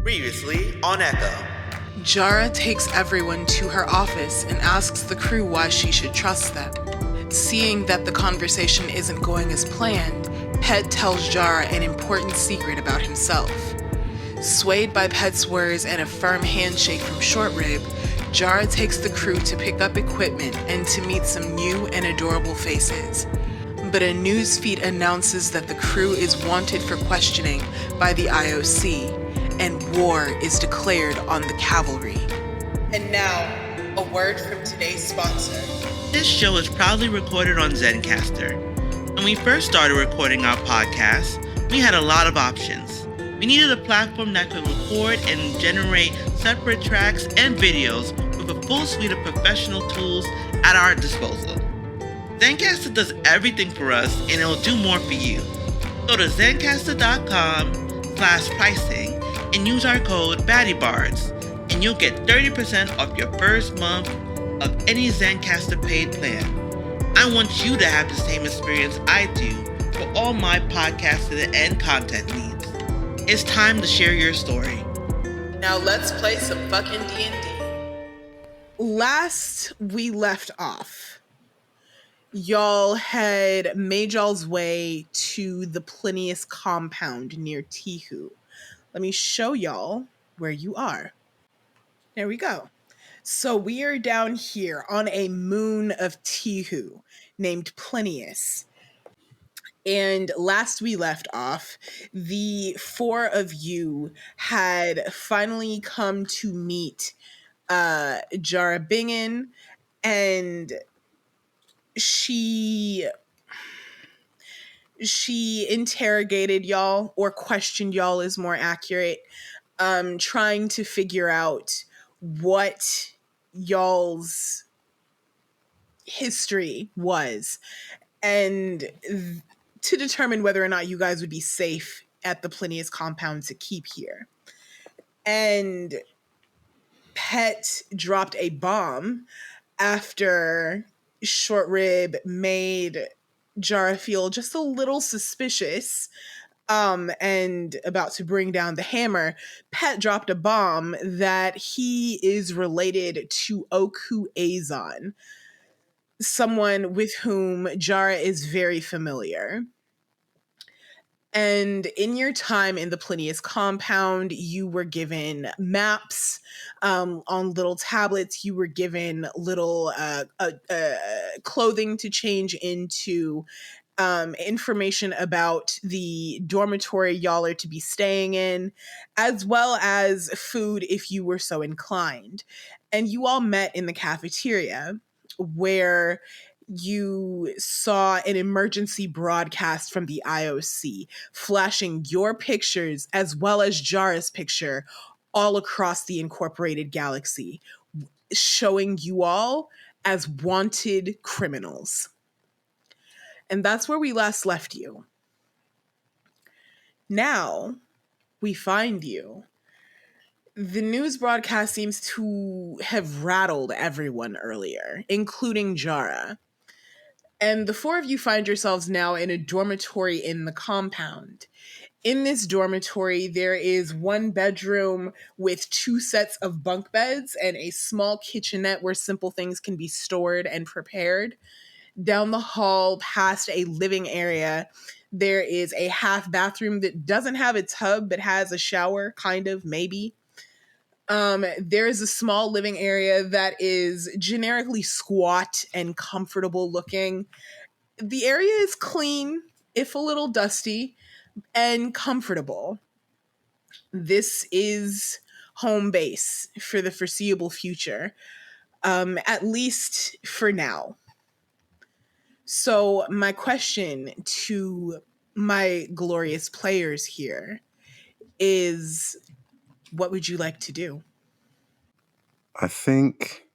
Previously on Echo. Jara takes everyone to her office and asks the crew why she should trust them. Seeing that the conversation isn't going as planned, Pet tells Jara an important secret about himself. Swayed by Pet's words and a firm handshake from Short Rib, Jara takes the crew to pick up equipment and to meet some new and adorable faces. But a newsfeed announces that the crew is wanted for questioning by the IOC, and war is declared on the cavalry. And now, a word from today's sponsor. This show is proudly recorded on Zencastr. When we first started recording our podcast, we had a lot of options. We needed a platform that could record and generate separate tracks and videos with a full suite of professional tools at our disposal. Zencastr does everything for us, and it'll do more for you. Go to zencastr.com/pricing and use our code BaddieBards, and you'll get 30% off your first month of any Zencastr paid plan. I want you to have the same experience I do for all my podcasting and content needs. It's time to share your story. Now let's play some fucking D&D. Last we left off, y'all had made y'all's way to the Plinius compound near Tihu. Let me show y'all where you are. There we go. So we are down here on a moon of Tihu named Plinius. And last we left off, the four of you had finally come to meet Jara Bingen, and she interrogated y'all, or questioned y'all is more accurate, trying to figure out what y'all's history was, and to determine whether or not you guys would be safe at the Plinius compound to keep here. And Pet dropped a bomb after Short Rib made Jara feel just a little suspicious, and about to bring down the hammer. Pet dropped a bomb that he is related to Oku Azon, someone with whom Jara is very familiar. And in your time in the Plinius compound, you were given maps on little tablets. You were given little clothing to change into, information about the dormitory y'all are to be staying in, as well as food if you were so inclined. And you all met in the cafeteria, where you saw an emergency broadcast from the IOC flashing your pictures as well as Jara's picture all across the incorporated galaxy, showing you all as wanted criminals. And that's where we last left you. Now we find you. The news broadcast seems to have rattled everyone earlier, including Jara. And the four of you find yourselves now in a dormitory in the compound. In this dormitory, there is one bedroom with 2 sets of bunk beds and a small kitchenette where simple things can be stored and prepared. Down the hall, past a living area, there is a half bathroom that doesn't have a tub but has a shower, kind of, maybe. There is a small living area that is generically squat and comfortable looking. The area is clean, if a little dusty, and comfortable. This is home base for the foreseeable future, at least for now. So my question to my glorious players here is, what would you like to do? I think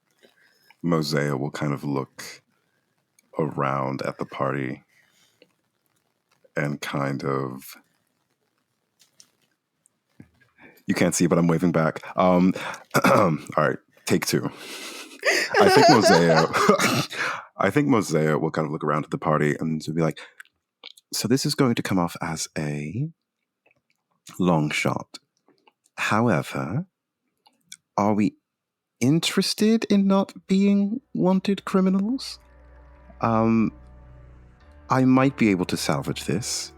Mozaeya will kind of look around at the party and kind of... You can't see, but I'm waving back. All right, take 2. I think Mozaeya will kind of look around at the party and be like, so this is going to come off as a long shot. However, are we interested in not being wanted criminals? I might be able to salvage this,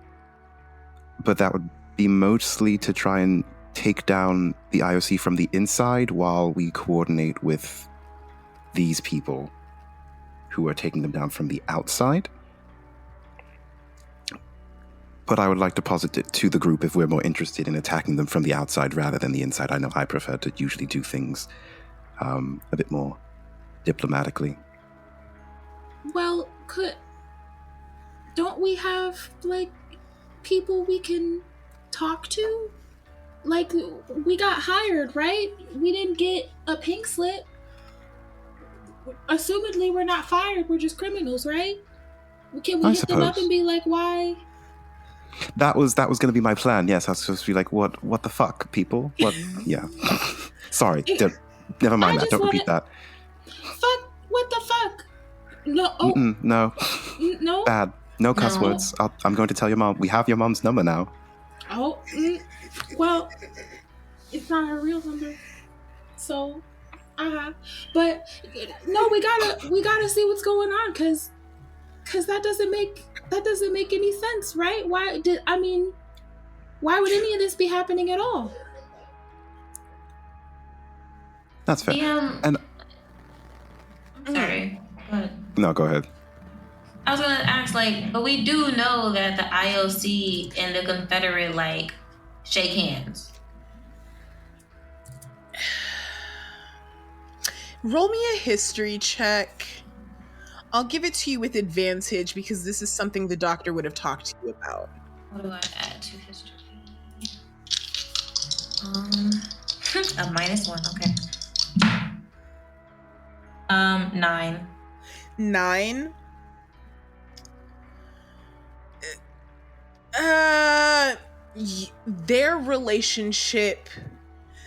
but that would be mostly to try and take down the IOC from the inside while we coordinate with these people who are taking them down from the outside. But I would like to posit it to the group if we're more interested in attacking them from the outside rather than the inside. I know I prefer to usually do things a bit more diplomatically. Well, don't we have, like, people we can talk to? Like, we got hired, right? We didn't get a pink slip. Assumedly, we're not fired. We're just criminals, right? Can we hit them up and be like, why? That was going to be my plan. Yes, I was supposed to be like, what the fuck, people? What? Yeah. Sorry. Never mind that. Don't repeat that. Fuck. What the fuck? No. Oh. No. No. Bad. No cuss words. I'm going to tell your mom. We have your mom's number now. Oh. Well, it's not her real number. So, but no, we gotta see what's going on, cause that doesn't make any sense, right? Why would any of this be happening at all? That's fair. I'm sorry. Go ahead. No, go ahead. I was gonna ask, but we do know that the IOC and the Confederate, shake hands. Roll me a history check. I'll give it to you with advantage because this is something the doctor would have talked to you about. What do I add to history? A -1, okay. 9. 9? Their relationship,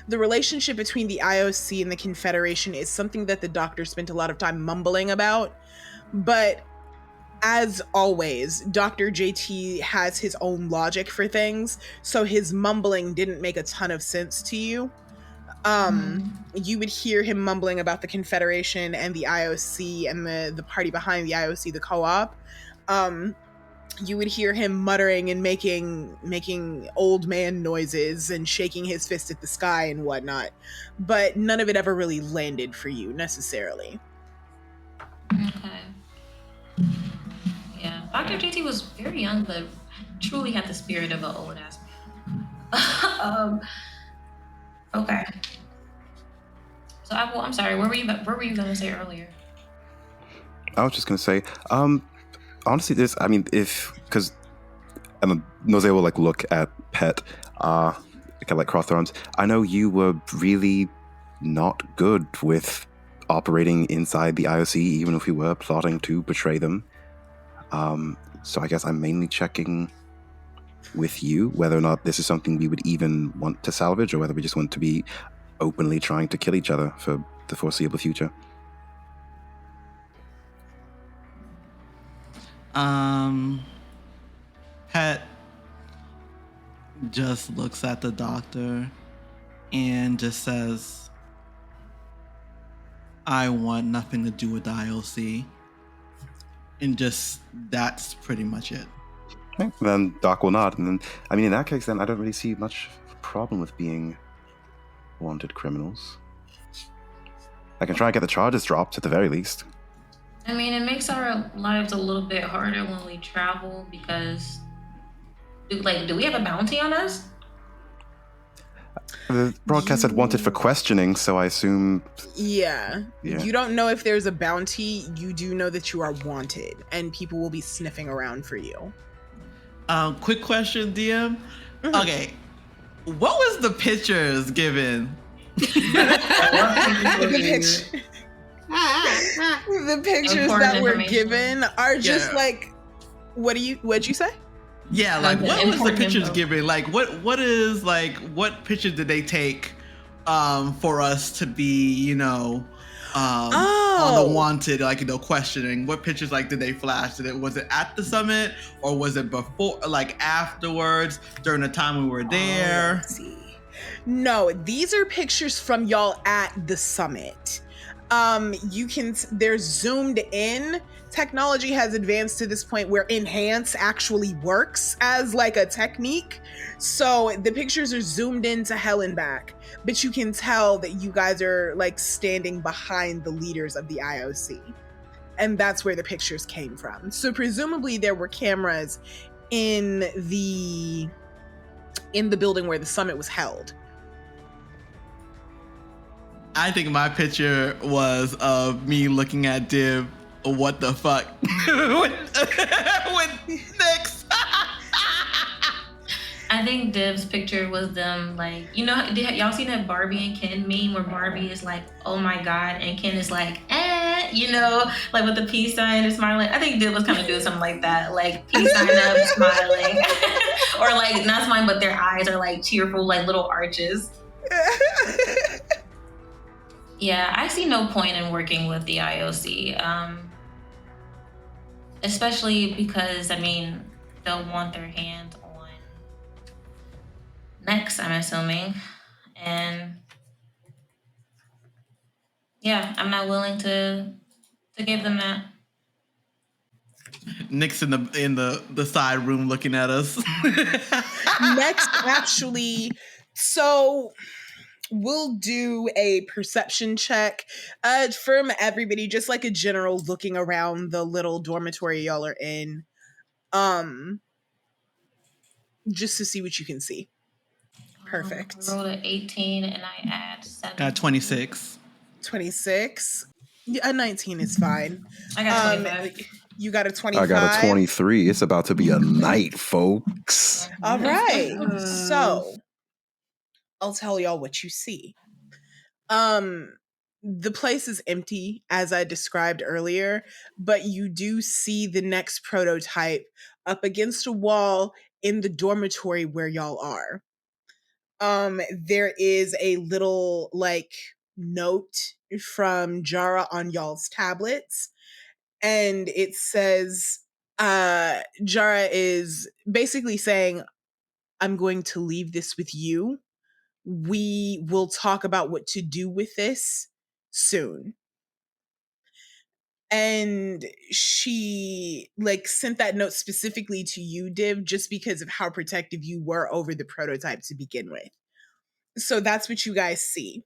the relationship between the IOC and the Confederation is something that the doctor spent a lot of time mumbling about. But as always, Dr. JT has his own logic for things, so his mumbling didn't make a ton of sense to you. You would hear him mumbling about the Confederation and the IOC and the party behind the IOC, the co-op. You would hear him muttering and making old man noises and shaking his fist at the sky and whatnot. But none of it ever really landed for you, necessarily. Okay. Yeah. Dr. JT was very young, but truly had the spirit of an old-ass man. Okay. So, I'm sorry, what were you going to say earlier? I was just going to say, honestly, because Mozaeya will look at Pet, kind of cross their arms. I know you were really not good with operating inside the IOC, even if we were plotting to betray them. So I guess I'm mainly checking with you whether or not this is something we would even want to salvage, or whether we just want to be openly trying to kill each other for the foreseeable future. Pet just looks at the doctor and just says, I want nothing to do with the IOC. And that's pretty much it. Okay. Then Doc will nod. And then, in that case, then I don't really see much of a problem with being wanted criminals. I can try and get the charges dropped at the very least. It makes our lives a little bit harder when we travel because, do we have a bounty on us? The broadcast said wanted for questioning, so I assume... Yeah. You don't know if there's a bounty. You do know that you are wanted, and people will be sniffing around for you. Quick question, DM. Mm-hmm. Okay. What was the pictures given? The pictures that were given are just what'd you say? Yeah, what was the pictures given? What pictures did they take for us to be, on the wanted, questioning? What pictures did they flash? Was it at the summit, or was it before, afterwards, during the time we were there? Let's see. No, these are pictures from y'all at the summit. They're zoomed in. Technology has advanced to this point where enhance actually works as like a technique. So the pictures are zoomed in to hell and back, but you can tell that you guys are like standing behind the leaders of the IOC. And that's where the pictures came from. So presumably there were cameras in the building where the summit was held. I think my picture was of me looking at Div. What the fuck? with Nyx. I think Div's picture was them like, you know, y'all seen that Barbie and Ken meme where Barbie is like, oh my God, and Ken is like, you know, like with the peace sign and smiling. I think Div was kind of doing something like that, like peace sign up, smiling. Or like, not smiling, but their eyes are like cheerful, like little arches. Yeah, I see no point in working with the IOC, especially because, I mean, they'll want their hands on Nyx, I'm assuming. And yeah, I'm not willing to give them that. Nyx in the side room looking at us. Next, actually, so we'll do a perception check from everybody, just like a general looking around the little dormitory y'all are in, just to see what you can see. Perfect. I rolled an 18 and I add 7. Got 26. 26. A 19 is fine. I got 25. You got a 25. I got a 23. It's about to be a night, folks. All right. So I'll tell y'all what you see. The place is empty, as I described earlier, but you do see the next prototype up against a wall in the dormitory where y'all are. There is a little like note from Jara on y'all's tablets, and it says, Jara is basically saying, I'm going to leave this with you. We will talk about what to do with this soon. And she like sent that note specifically to you, Div, just because of how protective you were over the prototype to begin with. So that's what you guys see.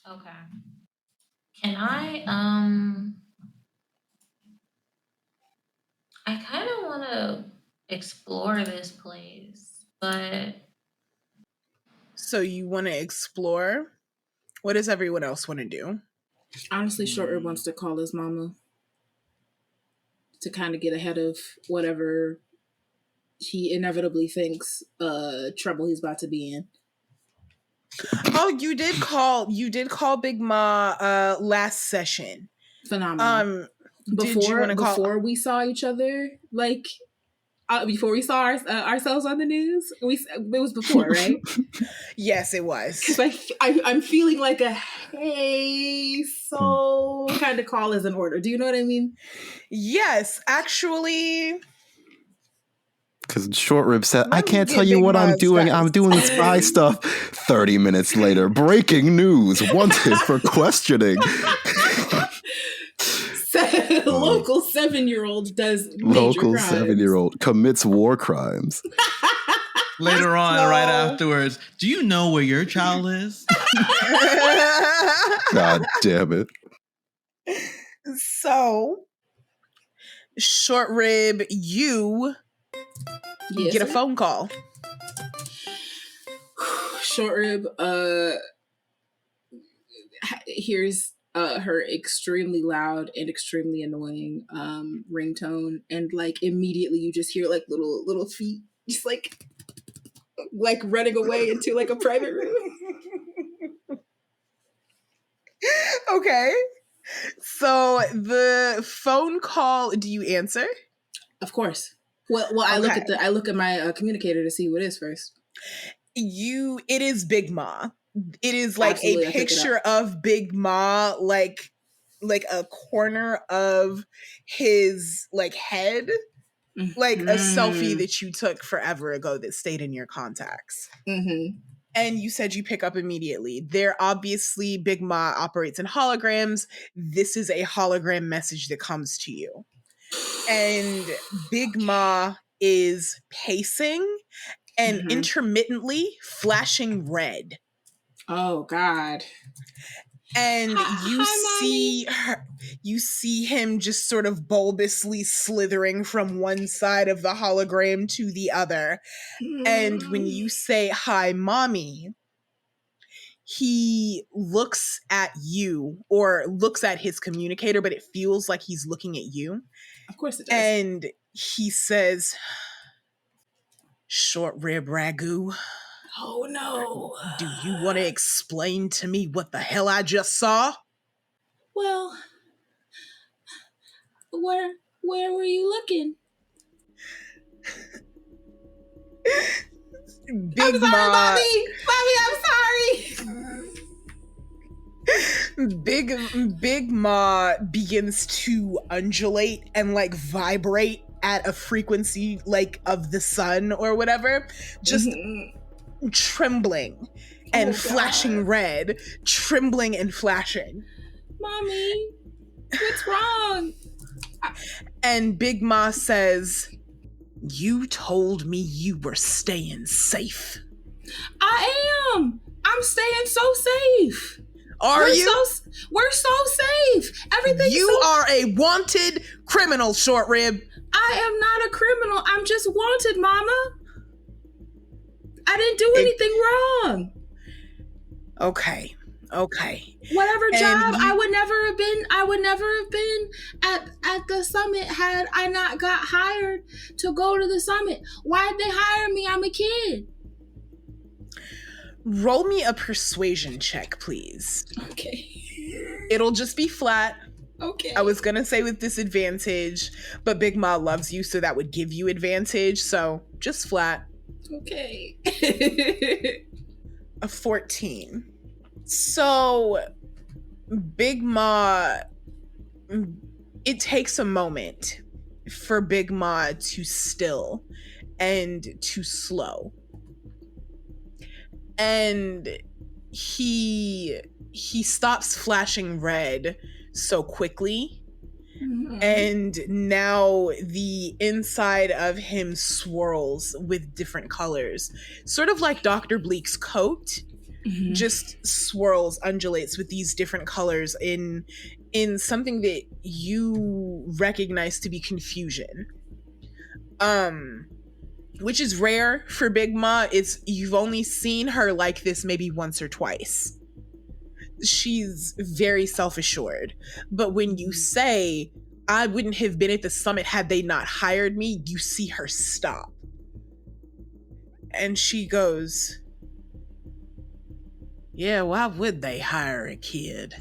Okay. Can I kind of want to explore this place, but So you want to explore? What does everyone else want to do? Honestly, Short Rib wants to call his mama to kind of get ahead of whatever he inevitably thinks trouble he's about to be in. Oh, you did call Big Ma last session. Phenomenal. Before we saw each other, like before we saw ourselves on the news, it was before, right? Yes, it was. Like I'm feeling like a hey, so kind of call is in order. Do you know what I mean? Yes, actually. Because Short Rib said, I Let me can't get tell you Big what I'm Ma's doing. face. I'm doing spy stuff. 30 minutes later, breaking news. Wanted for questioning. Local 7-year-old does major Local crimes. 7-year-old commits war crimes. Later on, right afterwards, do you know where your child is? God damn it. So, Short Rib, you Yes, get a sir. phone call. Short Rib hears her extremely loud and extremely annoying ringtone, and like immediately you just hear like little feet just like running away into like a private room. Okay. So the phone call, do you answer? Of course. Well, I look at my communicator to see who it is first. It is Big Ma. It is like Absolutely, a picture of Big Ma, like a corner of his like head, like a selfie that you took forever ago that stayed in your contacts. Mm-hmm. And you said you pick up immediately. They're obviously, Big Ma operates in holograms. This is a hologram message that comes to you. And Big Ma is pacing and intermittently flashing red. Oh God. And you Hi, see him just sort of bulbously slithering from one side of the hologram to the other. And when you say, "Hi, Mommy," he looks at you, or looks at his communicator, but it feels like he's looking at you. Of course it does. And he says, "Short Rib Ragu, Oh no. do you want to explain to me what the hell I just saw?" Well, where were you looking? Big I'm sorry, Ma, Mommy. Mommy, I'm sorry. Big Ma begins to undulate and like vibrate at a frequency like of the sun or whatever, just trembling and flashing red, trembling and flashing. Mommy, what's wrong? And Big Ma says, "You told me you were staying safe." I am. I'm staying so safe. Are you? We're so safe. Everything. You are a wanted criminal, Short Rib. I am not a criminal. I'm just wanted, Mama. I didn't do anything wrong. Okay. Whatever job I would never have been at the summit had I not got hired to go to the summit. Why'd they hire me? I'm a kid. Roll me a persuasion check, please. Okay. It'll just be flat. Okay. I was gonna say with disadvantage, but Big Ma loves you, so that would give you advantage. So just flat. Okay. A 14. So Big Ma, it takes a moment for Big Ma to still and to slow. And he stops flashing red so quickly. And now the inside of him swirls with different colors, sort of like Dr. Bleak's coat. Just swirls, undulates with these different colors in something that you recognize to be confusion. Which is rare for Big Ma. You've only seen her like this maybe once or twice. She's very self-assured. But when you say, "I wouldn't have been at the summit had they not hired me," you see her stop. And she goes, "Yeah, why would they hire a kid?"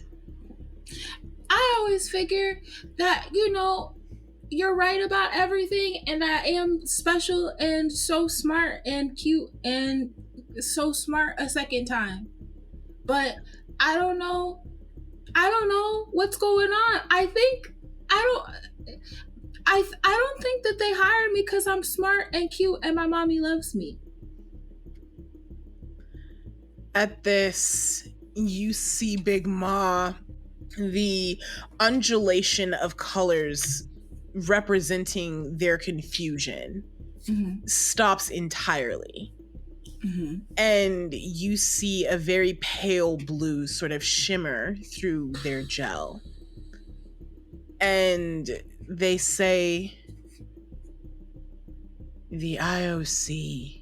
I always figure that, you're right about everything, and I am special and so smart and cute and so smart a second time. But I don't know what's going on. I don't think that they hired me because I'm smart and cute and my mommy loves me. At this, you see Big Ma, the undulation of colors representing their confusion stops entirely. And you see a very pale blue sort of shimmer through their gel. And they say, "The IOC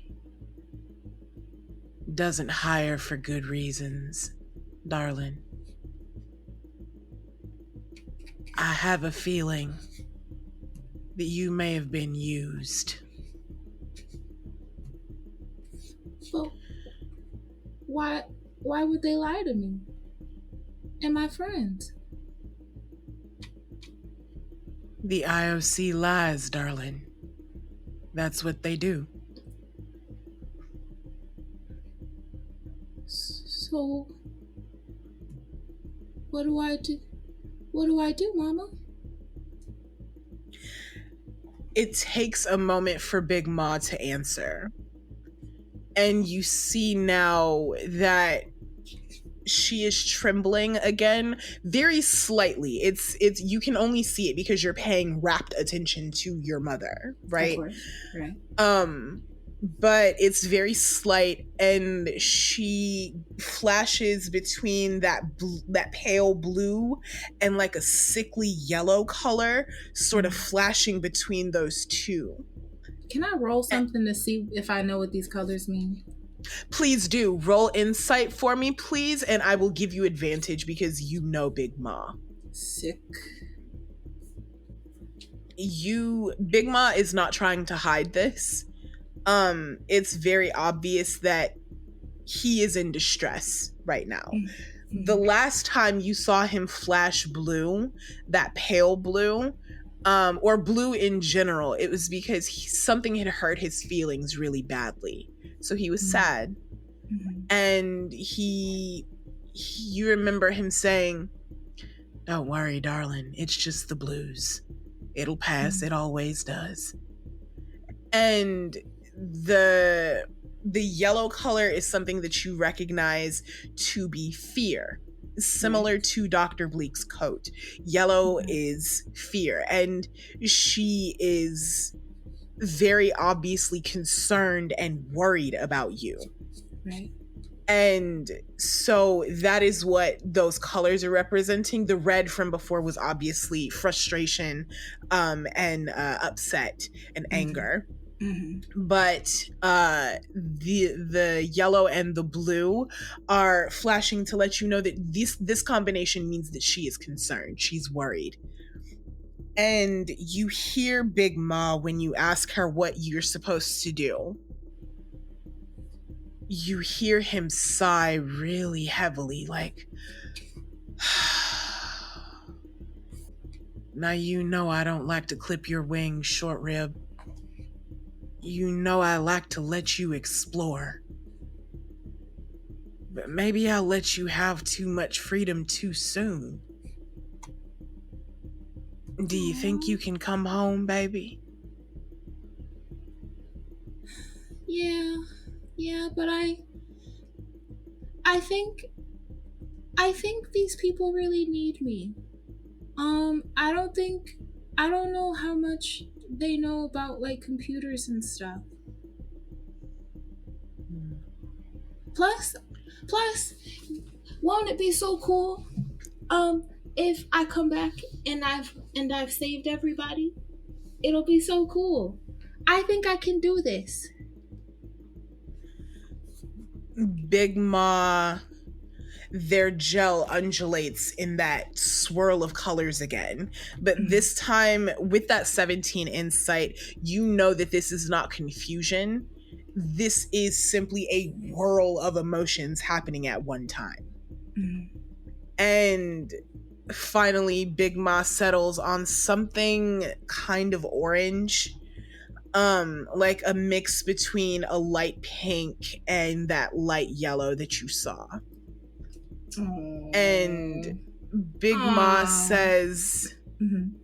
doesn't hire for good reasons, darling. I have a feeling that you may have been used." But why would they lie to me and my friends? The IOC lies, darling. That's what they do. So what do I do? What do I do, Mama? It takes a moment for Big Ma to answer. And you see now that she is trembling again, very slightly. It's you can only see it because you're paying rapt attention to your mother, right? Of course. Right. But it's very slight, and she flashes between that pale blue and like a sickly yellow color, sort of flashing between those two. Can I roll something to see if I know what these colors mean? Please do. Roll insight for me, please, and I will give you advantage because you know Big Ma. Sick. Big Ma is not trying to hide this. It's very obvious that he is in distress right now. Mm-hmm. The last time you saw him flash blue, that pale blue, or blue in general, it was because something had hurt his feelings really badly. So he was sad. Mm-hmm. And you remember him saying, "Don't worry, darling. It's just the blues. It'll pass. Mm-hmm. It always does." And the yellow color is something that you recognize to be fear. Similar to Dr. Bleak's coat. Yellow is fear. And she is very obviously concerned and worried about you. Right. And so that is what those colors are representing. The red from before was obviously frustration and upset and anger. Mm-hmm. But the yellow and the blue are flashing to let you know that this combination means that she is concerned. She's worried. And you hear Big Ma when you ask her what you're supposed to do. You hear him sigh really heavily, like, "Now you know I don't like to clip your wings, Short Rib. You know I like to let you explore. But maybe I'll let you have too much freedom too soon. Do you think you can come home, baby?" Yeah, but I think these people really need me. I don't know how much they know about like computers and stuff. Plus, won't it be so cool if I come back and I've saved everybody? It'll be so cool. I think I can do this. Big Ma, their gel undulates in that swirl of colors again. But this time, with that 17 insight, you know that this is not confusion. This is simply a whirl of emotions happening at one time. Mm-hmm. And finally, Big Ma settles on something kind of orange. Like a mix between a light pink and that light yellow that you saw. Aww. And Big Ma says, mm-hmm.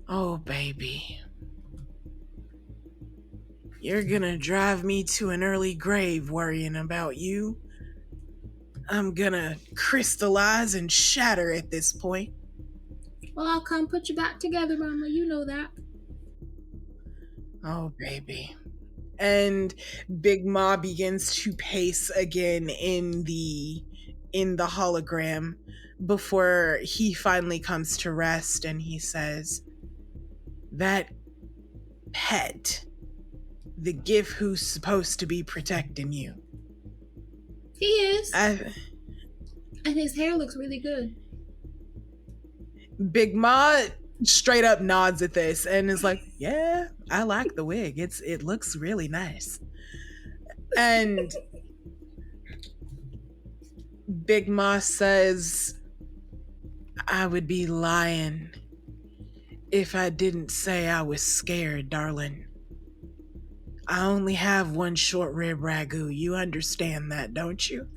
"Oh, baby, you're gonna drive me to an early grave worrying about you. I'm gonna crystallize and shatter at this point." "Well, I'll come put you back together, Mama. You know that." "Oh, baby." And Big Ma begins to pace again in the hologram before he finally comes to rest, and he says, "That pet, the gift who's supposed to be protecting you." He is. And his hair looks really good. Big Ma straight up nods at this and is like, "Yeah, I like the wig. It looks really nice." And Big Ma says, "I would be lying if I didn't say I was scared, darling. I only have one short rib ragu. You understand that, don't you?"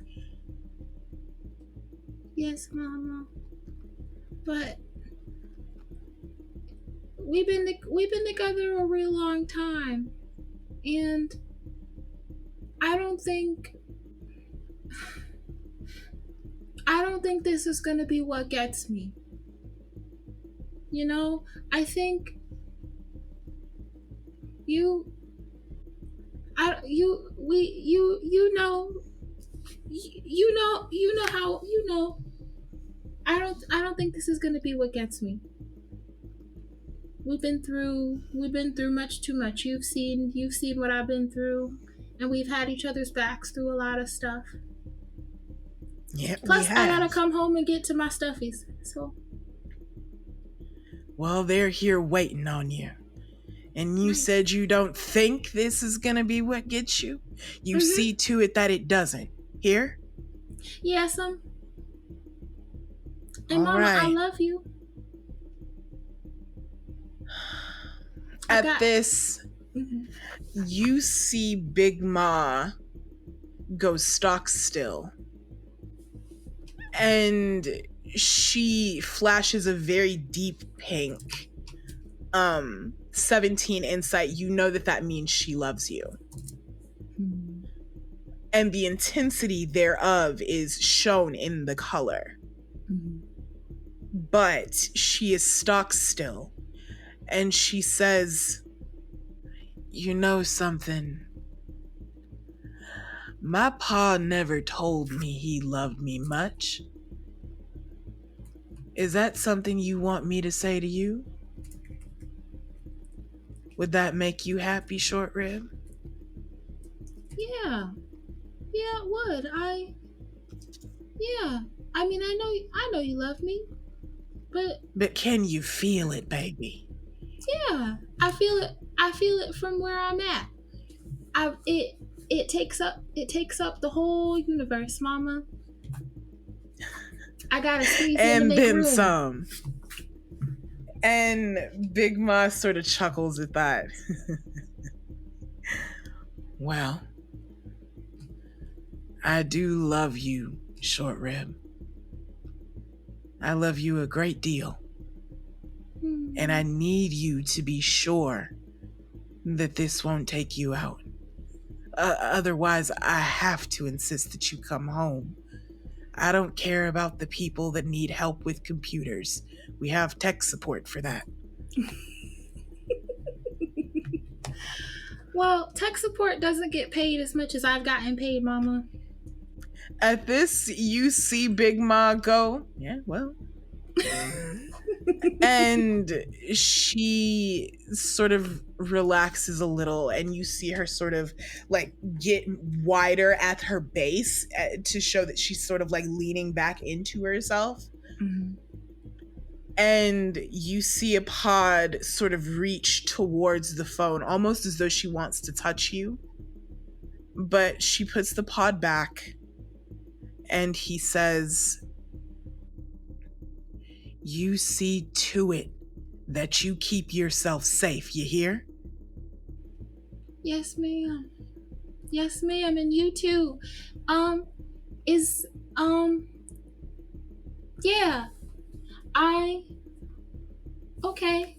"Yes, Mama. But we've been together a real long time, and I don't think this is gonna be what gets me. You know, I think you know how, I don't think this is gonna be what gets me. We've been through much too much. You've seen what I've been through, and we've had each other's backs through a lot of stuff. Yep. Plus, I gotta come home and get to my stuffies. So, well, they're here waiting on you. And you said you don't think this is gonna be what gets you? You see to it that it doesn't. Here? Yes, and All Mama, right. I love you. This, you see Big Ma go stock still. And she flashes a very deep pink 17 insight. You know that means she loves you. And the intensity thereof is shown in the color. But she is stock still. And she says, you know something? My pa never told me he loved me much. Is that something you want me to say to you? Would that make you happy, Short Rib? Yeah, it would. I mean, I know you love me, but can you feel it, baby? Yeah, I feel it from where I'm at. It takes up the whole universe, Mama. I gotta squeeze in to make then room. Some. And Big Ma sort of chuckles at that. Well, I do love you, Short Rib. I love you a great deal. And I need you to be sure that this won't take you out. Otherwise, I have to insist that you come home. I don't care about the people that need help with computers. We have tech support for that. Well, tech support doesn't get paid as much as I've gotten paid, Mama. At this, you see Big Ma go, yeah, well. And she sort of relaxes a little, and you see her sort of like get wider at her base to show that she's sort of like leaning back into herself. And you see a pod sort of reach towards the phone, almost as though she wants to touch you. But she puts the pod back, and he says, you see to it that you keep yourself safe, you hear? Yes, ma'am. Yes, ma'am, and you too. Yeah. Okay.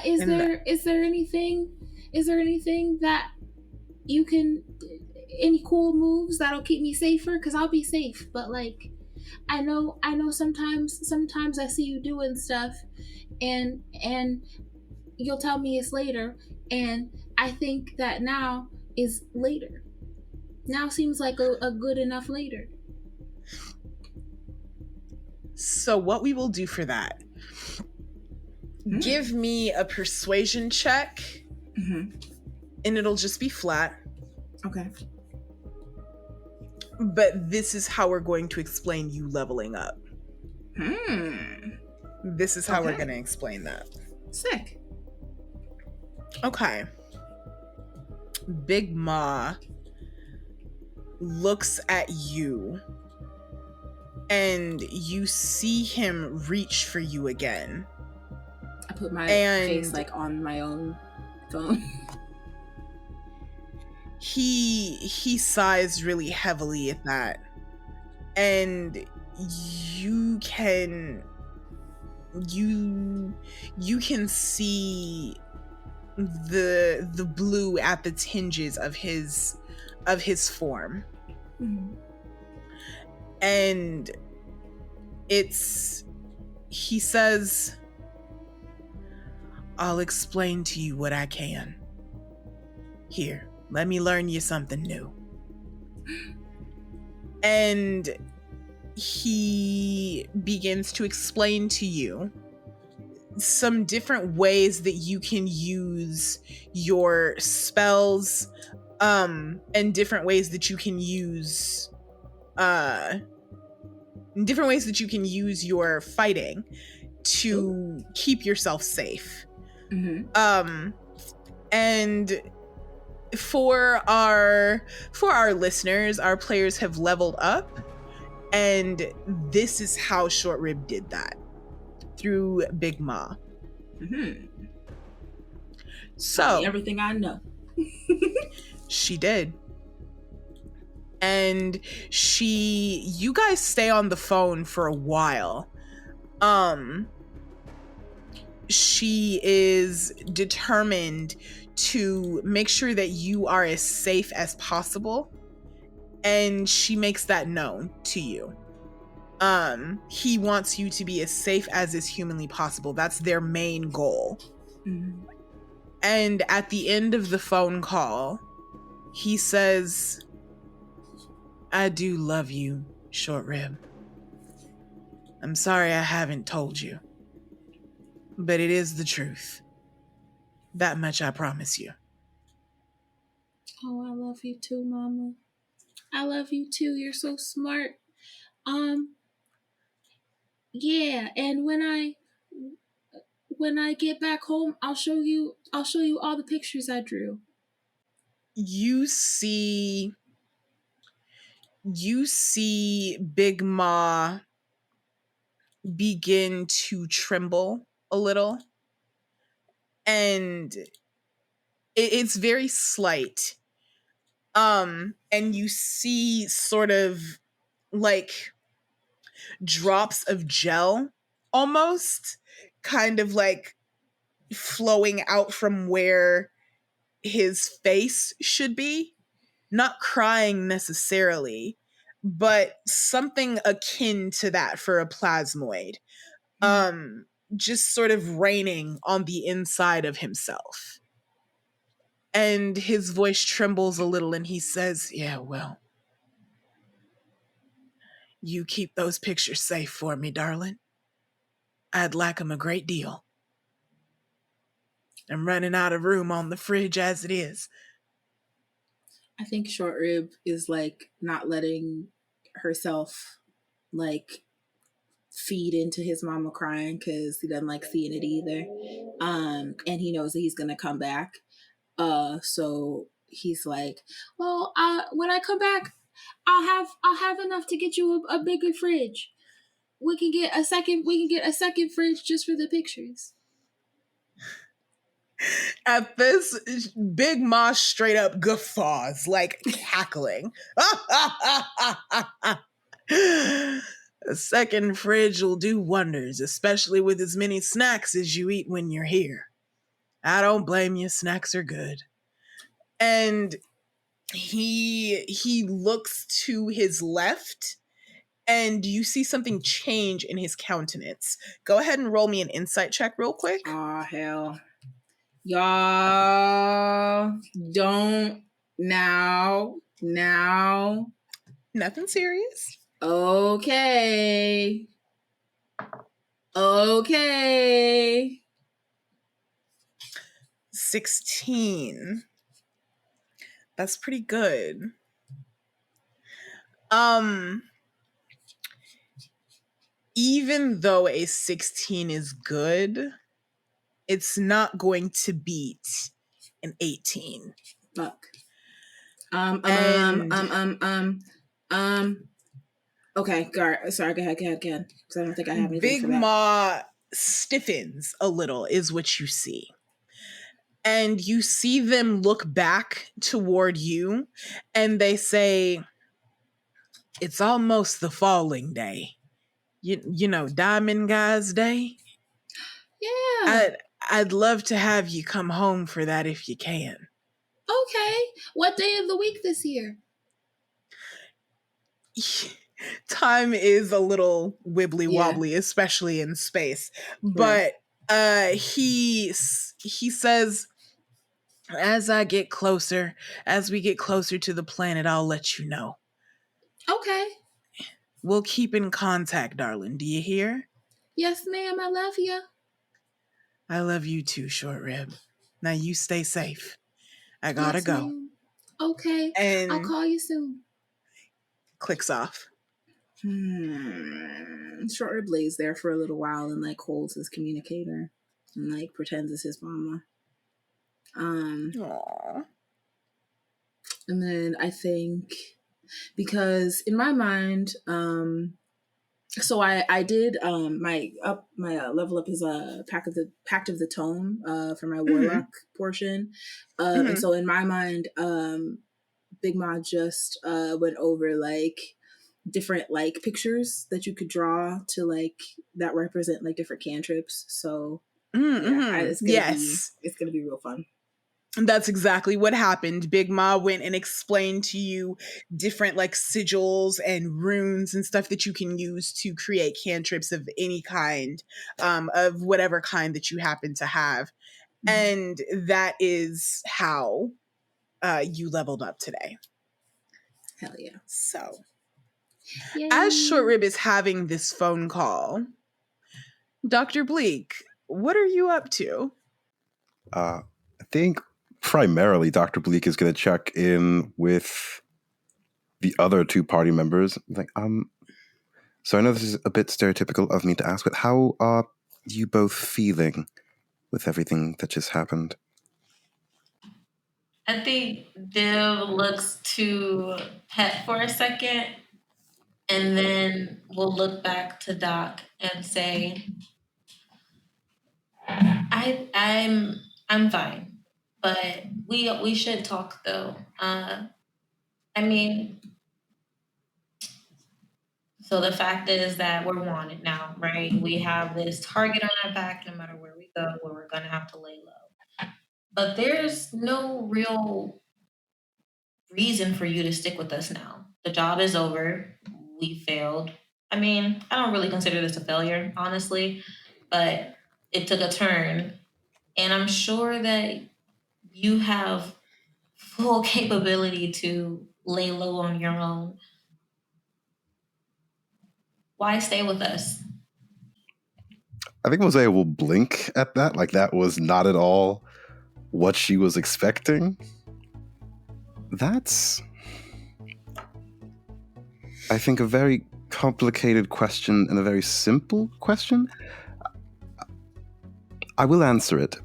Is there anything that you can, any cool moves that'll keep me safer? Cause I'll be safe, but like, I know sometimes I see you doing stuff and you'll tell me it's later, and I think that now is later. Now seems like a good enough later. So what we will do for that, give me a persuasion check, and it'll just be flat. Okay. But this is how we're going to explain you leveling up. This is how we're going to explain that. Sick. Okay. Big Ma looks at you, and you see him reach for you again. I put my face like on my own phone. He sighs really heavily at that, and you can you can see the blue at the tinges of his form. Mhm. And he says, I'll explain to you what I can. Here, let me learn you something new. And he begins to explain to you some different ways that you can use your spells, and different ways that you can use your fighting to keep yourself safe. Mhm. And for our listeners, our players have leveled up, and this is how Short Rib did that, through Big Ma. Mhm. So Everything I know. she did. And you guys stay on the phone for a while. She is determined to make sure that you are as safe as possible, and she makes that known to you. He wants you to be as safe as is humanly possible. That's their main goal. Mhm. And at the end of the phone call, he says, I do love you, Short Rib. I'm sorry I haven't told you, but it is the truth. That much I promise you. Oh, I love you too, Mama. I love you too. You're so smart. Yeah, and when I get back home, I'll show you all the pictures I drew. You see Big Ma begin to tremble a little, and it's very slight. And you see sort of like drops of gel, almost kind of like flowing out from where his face should be. Not crying necessarily, but something akin to that for a plasmoid. Just sort of raining on the inside of himself. And his voice trembles a little, and he says, yeah, well, you keep those pictures safe for me, darling. I'd like them a great deal. I'm running out of room on the fridge as it is. I think Short Rib is like not letting herself like feed into his mama crying because he doesn't like seeing it either. And he knows that he's gonna come back. So he's like, well, when I come back, I'll have enough to get you a bigger fridge. We can get a second fridge just for the pictures. At this, Big Ma straight up guffaws, like cackling. A second fridge will do wonders, especially with as many snacks as you eat when you're here. I don't blame you, snacks are good. And he looks to his left, and you see something change in his countenance. Go ahead and roll me an insight check real quick. Aw, hell. Y'all don't now. Nothing serious. Okay. 16. That's pretty good. Even though a 16 is good, it's not going to beat an 18. Fuck. Okay, sorry, go ahead. Because I don't think I have anything Big for that. Ma stiffens a little, is what you see. And you see them look back toward you, and they say, it's almost the falling day. You know, Diamond Guy's Day? Yeah. I'd love to have you come home for that if you can. Okay. What day of the week this year? Time is a little wibbly Yeah. wobbly, especially in space. Right. But he says, as we get closer to the planet, I'll let you know. Okay. We'll keep in contact, darling. Do you hear? Yes, ma'am. I love you. I love you too, Short Rib. Now you stay safe. I gotta Yes, go. ma'am. Okay. I'll And call you soon. clicks off. Short Rib lays there for a little while and like holds his communicator and like pretends it's his mama. Aww. And then I think because in my mind, so I did my level up is Pact of the Tome for my warlock portion, and so in my mind, Big Ma just went over like different like pictures that you could draw to like that represent like different cantrips. So it's gonna be real fun. And that's exactly what happened. Big Ma went and explained to you different like sigils and runes and stuff that you can use to create cantrips of any kind, of whatever kind that you happen to have. And that is how you leveled up today. Hell yeah. So, Yay. as Short Rib is having this phone call, Dr. Bleak, what are you up to? I think primarily Dr. Bleak is going to check in with the other two party members. Like, so I know this is a bit stereotypical of me to ask, but how are you both feeling with everything that just happened? I think Div looks to Pet for a second, and then we'll look back to Doc and say, I'm fine, but we should talk though. I mean, so the fact is that we're wanted now, right? We have this target on our back no matter where we go, where we're gonna have to lay low. But there's no real reason for you to stick with us now. The job is over. We failed. I mean, I don't really consider this a failure, honestly, but it took a turn. And I'm sure that you have full capability to lay low on your own. Why stay with us? I think Mozaeya will blink at that. Like, that was not at all what she was expecting. That's, I think, a very complicated question and a very simple question. I will answer it,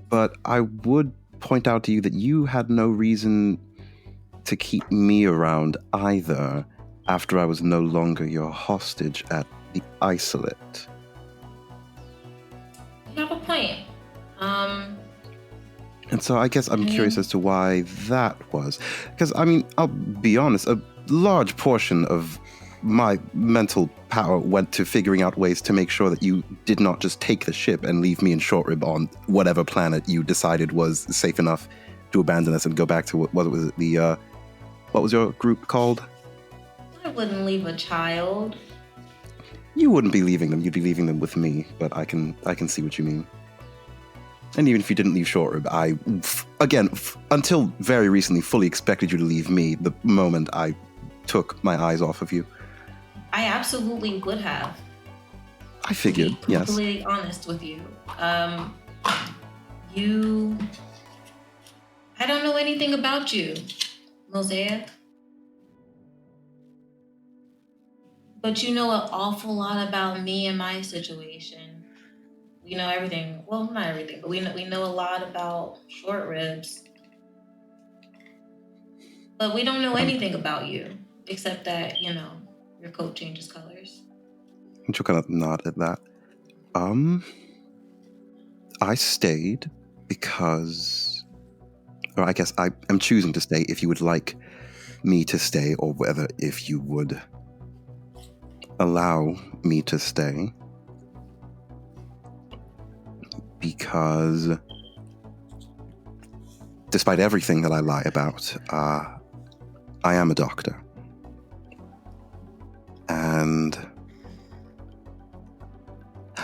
but I would point out to you that you had no reason to keep me around either after I was no longer your hostage at the isolate. You have a point. And so I guess I'm curious as to why that was. Because, I mean, I'll be honest, a large portion of my mental power went to figuring out ways to make sure that you did not just take the ship and leave me and Short Rib on whatever planet you decided was safe enough to abandon us and go back to what was it, what was your group called? I wouldn't leave a child. You wouldn't be leaving them, you'd be leaving them with me, but I can see what you mean. And even if you didn't leave Short Rib, I, again, until very recently, fully expected you to leave me the moment I took my eyes off of you. I absolutely would have. I figured, to be yes. Completely honest with you. I don't know anything about you, Mozaeya. But you know an awful lot about me and my situation. We know everything. Well, not everything, but we know a lot about Short Ribs. But we don't know anything about you, except that, your coat changes colors. And she'll kind of nod at that. I stayed because, or I guess I am choosing to stay if you would like me to stay, or whether if you would allow me to stay. because despite everything that I lie about, I am a doctor. And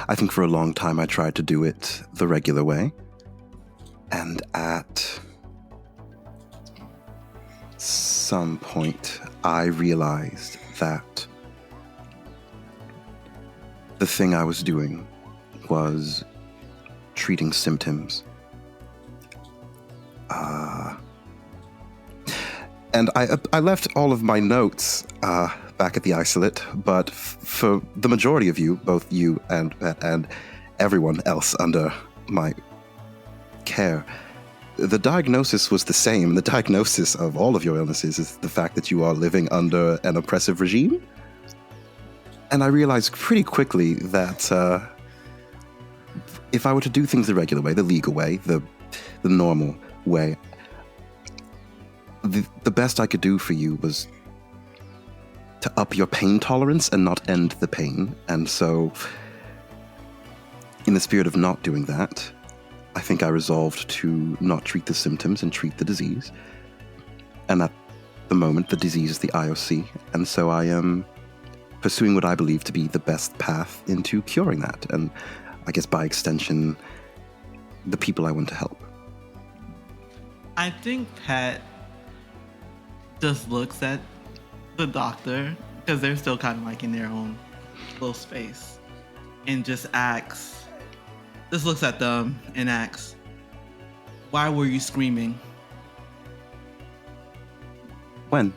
I think for a long time I tried to do it the regular way. And at some point, I realized that the thing I was doing was treating symptoms. And I left all of my notes back at the isolate, but for the majority of you, both you and everyone else under my care, the diagnosis was the same. The diagnosis of all of your illnesses is the fact that you are living under an oppressive regime. And I realized pretty quickly that if I were to do things the regular way, the legal way, the normal way, the best I could do for you was to up your pain tolerance and not end the pain. And so, in the spirit of not doing that, I think I resolved to not treat the symptoms and treat the disease. And at the moment, the disease is the IOC. And so I am pursuing what I believe to be the best path into curing that. And I guess by extension, the people I want to help. I think Pat just looks at the doctor, because they're still kind of like in their own little space, and just looks at them and asks, "Why were you screaming?" When?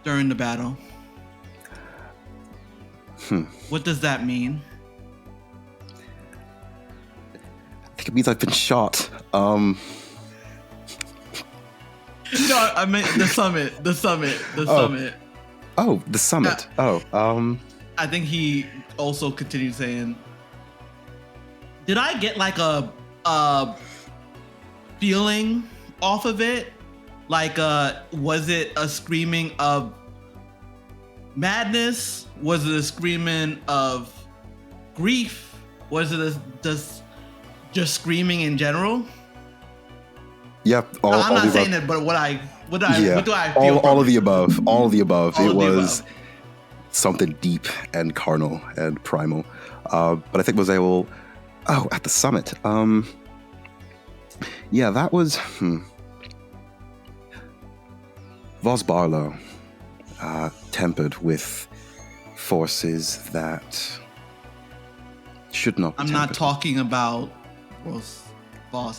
During the battle. What does that mean? I think it means I've been shot. No, I meant the summit. Oh, the summit. I think he also continued saying, "Did I get like a feeling off of it? Like, was it a screaming of madness? Was it a screaming of grief? Was it just screaming in general?" Yep. I'm not saying that, but what do I feel? All of the above. All of the above. It was something deep and carnal and primal. But I think Mozaeya will. Oh, at the summit. Yeah, that was. Vos Barlow, tempered with forces that should not be I'm tempered. not talking about Vos.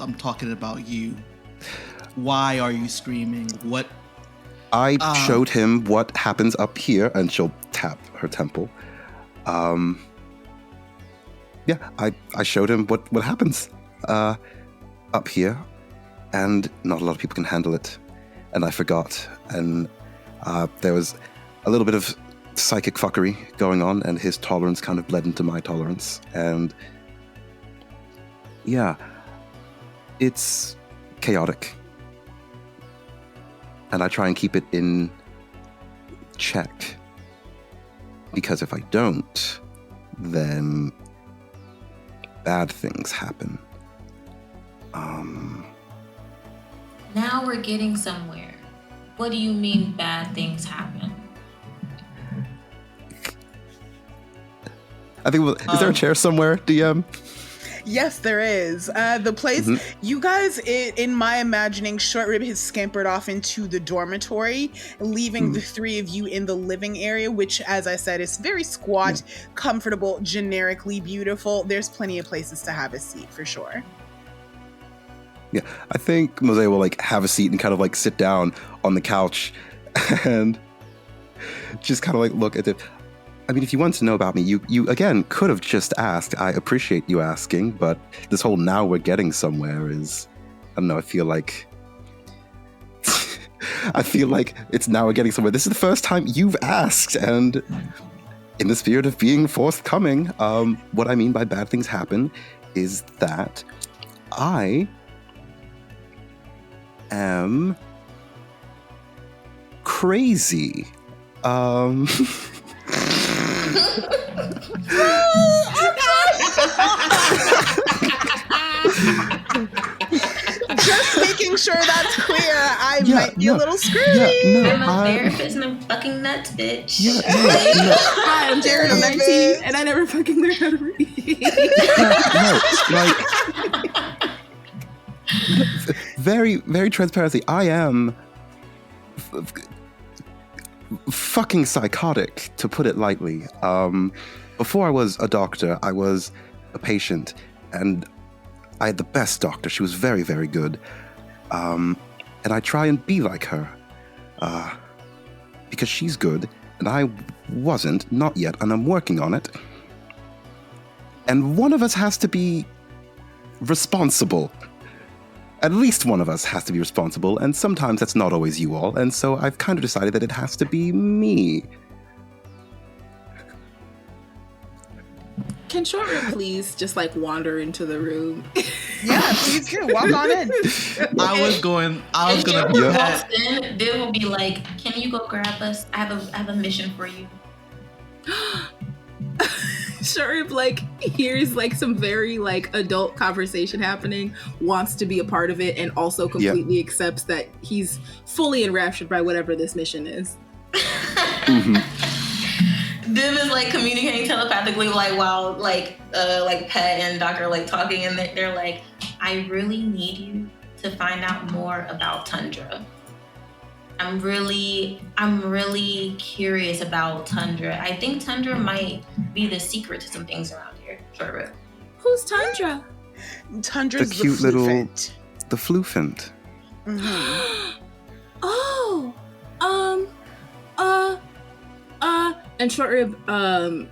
I'm talking about you. Why are you screaming? What? I showed him what happens up here, and she'll tap her temple. Yeah, I showed him what happens up here, and not a lot of people can handle it. And I forgot, and there was a little bit of psychic fuckery going on, and his tolerance kind of bled into my tolerance, and yeah, it's chaotic. And I try and keep it in check, because if I don't, then bad things happen. Now we're getting somewhere. What do you mean bad things happen? I think, is there a chair somewhere, DM? Yes, there is. The place, you guys, in my imagining, Short Rib has scampered off into the dormitory, leaving the three of you in the living area, which, as I said, is very squat, comfortable, generically beautiful. There's plenty of places to have a seat, for sure. Yeah, I think Mozaeya will like have a seat and kind of like sit down on the couch and just kind of like look at it. I mean, if you want to know about me, you again could have just asked. I appreciate you asking, but this whole "now we're getting somewhere" is, I don't know, I feel like it's "now we're getting somewhere." This is the first time you've asked, and in the spirit of being forthcoming, what I mean by bad things happen is that I am crazy. Oh gosh! Just making sure that's clear. I might be a little screwy. I'm a therapist and I'm fucking nuts, bitch. Hi, I'm Jared. I'm 19, and I never fucking learned how to read. Very, very transparency. I am fucking psychotic, to put it lightly. Before I was a doctor, I was a patient, and I had the best doctor. She was very, very good. And I try and be like her. Because she's good, and I wasn't, not yet, and I'm working on it. And one of us has to be responsible. At least one of us has to be responsible, and sometimes that's not always you all, and so I've kind of decided that it has to be me. Can Short Rib please just like wander into the room? Yeah, please do. Walk on in. I was gonna. Then Bill will be like, "Can you go grab us? I have a mission for you." Short Rib like hears like some very like adult conversation happening, wants to be a part of it, and also completely accepts that he's fully enraptured by whatever this mission is. Div is like communicating telepathically, like while like Pet and Doc are like talking, and they're like, "I really need you to find out more about Tundra. I'm really curious about Tundra. I think Tundra might be the secret to some things around here." Short Rib. Who's Tundra? Tundra's The cute the little- floofant. The floofant. Oh, and Short Rib, let's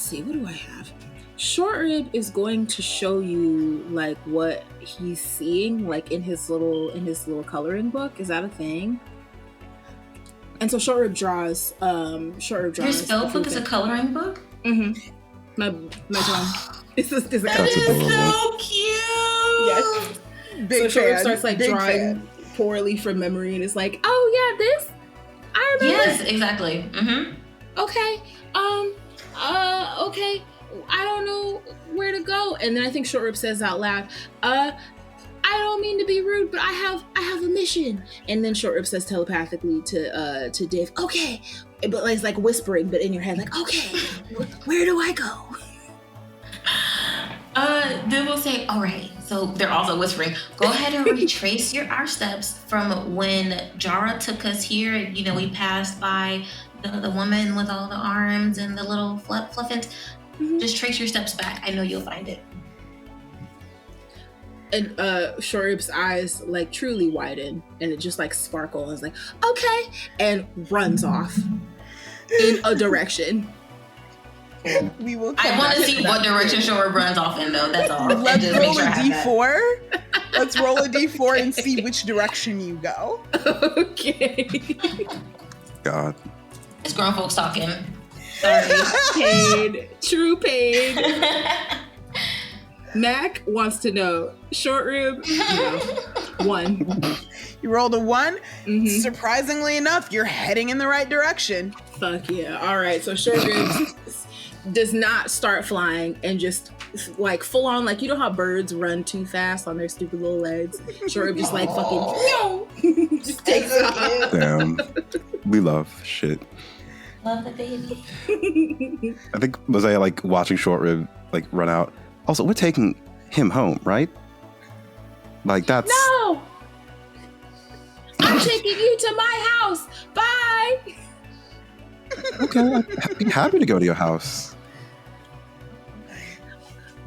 see, what do I have? Short Rib is going to show you like what he's seeing, like in his little coloring book. Is that a thing? And so Short Rib draws. Your spell book is a coloring book? Mm-hmm. My drawing. It's a That is so cute. Yes. Big so Short Rib fan. starts like Big drawing fan. poorly from memory and is like, "Oh yeah, this. I remember." Yes, exactly. Mm-hmm. Okay. Okay. I don't know where to go. And then I think Short Rib says out loud, I don't mean to be rude, but I have a mission. And then Short Rib says telepathically to Div, "Okay." But it's like whispering, but in your head, like, "Okay, where do I go?" Div will say, "All right." So they're also whispering. "Go ahead and retrace our steps from when Jara took us here. You know, we passed by the woman with all the arms and the little fluffins. Mm-hmm. Just trace your steps back. I know you'll find it." And Short Rib's eyes like truly widen, and it just like sparkle and is like, "Okay," and runs off in a direction. We will. I want to see what direction Short Rib runs off in, though. That's all. And Let's just make roll sure a I have that. d4. Let's roll a d4 and see which direction you go. Okay. God. It's grown folks talking. Sorry. Pain. True pain. Mac wants to know. Short Rib, no. 1. You rolled a 1. Mhm. Surprisingly enough, you're heading in the right direction. Fuck yeah. All right. So Short Rib does not start flying and just like full on, like, you know how birds run too fast on their stupid little legs? Short Rib just like fucking, no! Just takes off. Damn. We love shit. Love the baby. I think Mozaeya like watching Short Rib like run out. Also, we're taking him home, right? Like that's No! I'm taking you to my house. Bye! okay. I'd be happy to go to your house.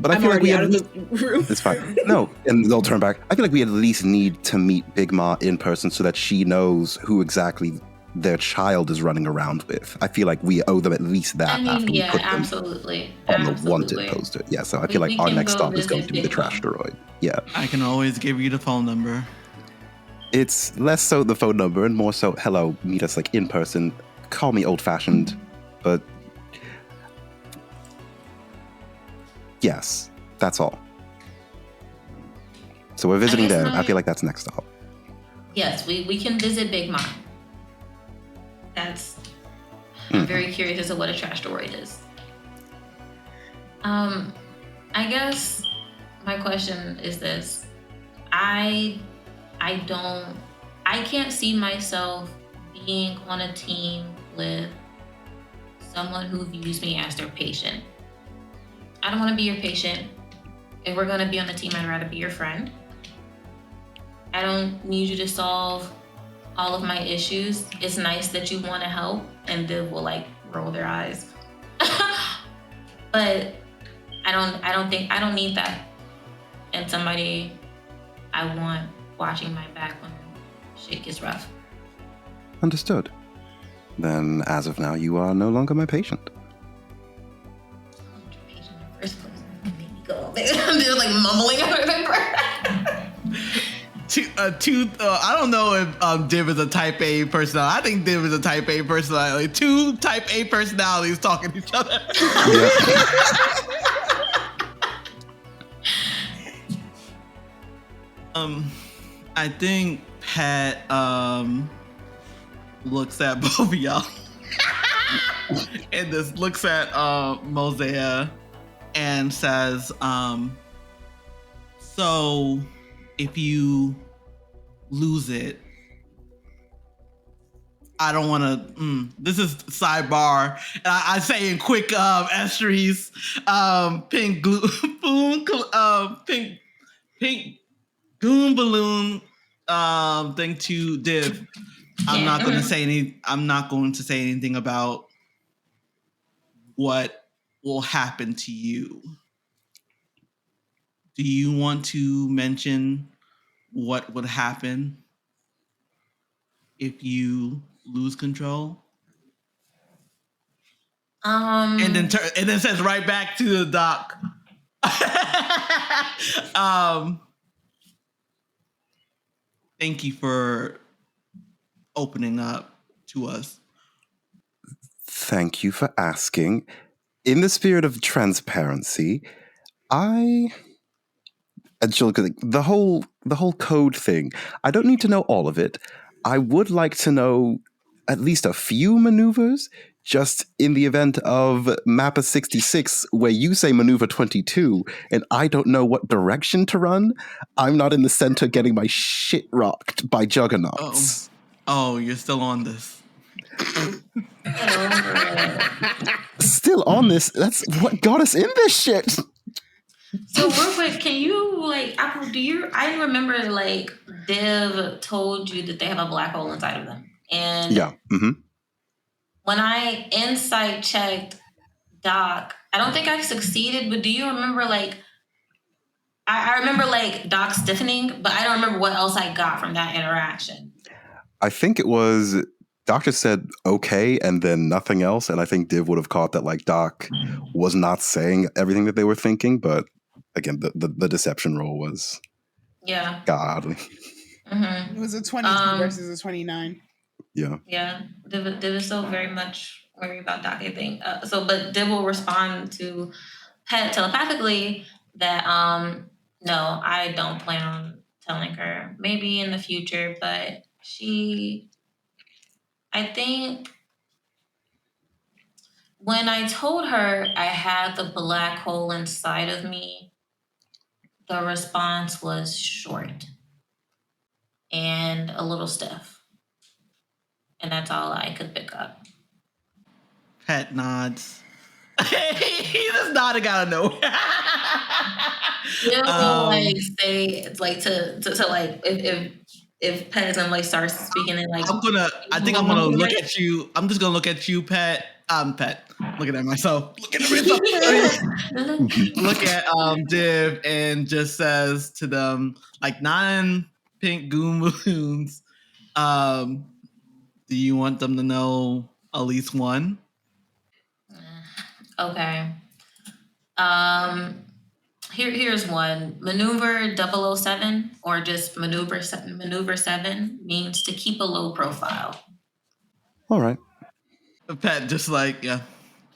But I I'm feel like already we out at of least, the room. it's fine. No, and they'll turn back. I feel like we at least need to meet Big Ma in person so that she knows who exactly their child is running around with. I feel like we owe them at least that I mean, after we yeah, put them absolutely. on the Absolutely. wanted poster. Yeah, so I feel We like our can next go stop is visit going to be the Big Ma. trash droid. Yeah. I can always give you the phone number. It's less so the phone number and more so, hello, meet us like in person. Call me old fashioned, but yes, that's all. So we're visiting guess there. I my- feel like that's next stop. Yes, we can visit Big Mom. I'm very curious as to what a trash droid is. I guess my question is this. I can't see myself being on a team with someone who views me as their patient. I don't want to be your patient. If we're going to be on the team, I'd rather be your friend. I don't need you to solve all of my issues. It's nice that you want to help, and they will like roll their eyes. But I don't need that. And somebody I want watching my back when shit gets rough. Understood. Then, as of now, you are no longer my patient. Patient in the first place. Made me go. I'm just like mumbling under their breath. I don't know if Div is a type A personality. I think Div is a type A personality. Two type A personalities talking to each other. I think Pat looks at both of y'all and just looks at Mozaeya and says, so if you lose it, I don't want to. This is sidebar. I say in quick estuaries, pink goon balloon thing to Div. I'm not going to say anything about what will happen to you. Do you want to mention what would happen if you lose control? And then says right back to the doc. Thank you for opening up to us. Thank you for asking. In the spirit of transparency, the whole code thing, I don't need to know all of it. I would like to know at least a few maneuvers, just in the event of Mappa 66, where you say maneuver 22, and I don't know what direction to run. I'm not in the center getting my shit rocked by juggernauts. Oh, you're still on this. Still on this? That's what got us in this shit. So real quick, can you I remember like Div told you that they have a black hole inside of them. And yeah. Mm-hmm. When I insight checked Doc, I don't think I succeeded, but do you remember like I remember like Doc stiffening, but I don't remember what else I got from that interaction. I think it was Doctor said okay and then nothing else, and I think Div would have caught that like Doc was not saying everything that they were thinking, but again, the deception roll was godly. Mm-hmm. It was a 22 versus a 29. Yeah. Yeah. Div is so very much worried about Doc, I think. But Div will respond to Pet telepathically that no, I don't plan on telling her. Maybe in the future, but I think when I told her I had the black hole inside of me, the response was short and a little stiff. And that's all I could pick up. Pet nods. He just nodding out of nowhere. Say it's like to like if Pet is gonna like start speaking and like I'm gonna look at you. I'm just gonna look at you, Pet. Pet. Looking at myself. Looking at myself. Look at Div and just says to them like 9 pink goon balloons. Do you want them to know at least one? Okay. Here's one. Maneuver 007 or just maneuver 7 means to keep a low profile. All right. Pet just like, yeah,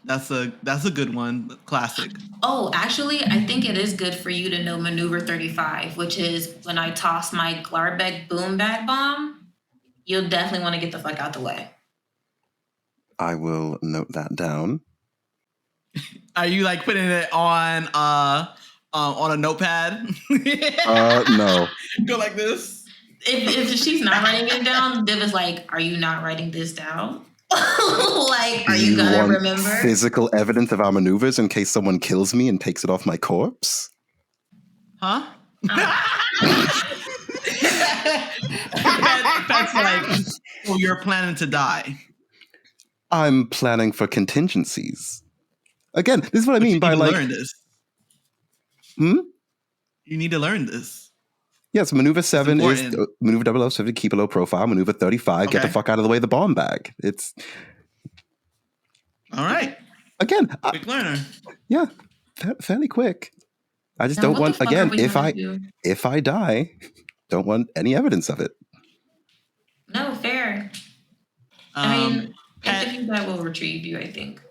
that's a good one. Classic. Oh, actually, I think it is good for you to know maneuver 35, which is when I toss my Glarbek boom bag bomb, you'll definitely want to get the fuck out the way. I will note that down. Are you like putting it on a notepad? No. Go like this. If she's not writing it down, Div is like, "Are you not writing this down? Like, are you gonna want remember?" physical evidence of our maneuvers in case someone kills me and takes it off my corpse? Huh? Pet's like, well, you're planning to die. I'm planning for contingencies. Again, this is what I But mean you by need to like. learn this. You need to learn this. Yes, maneuver 7 is important. maneuver 007 to keep a low profile. Maneuver 35, get the Okay. fuck out of the way of the bomb bag. It's All right. again, Quick learner. yeah, fairly quick. I just Now, don't what want the fuck are again we gonna do? if I die, don't want any evidence of it. No, fair. I mean, Pat- if you die, we'll retrieve you, I think.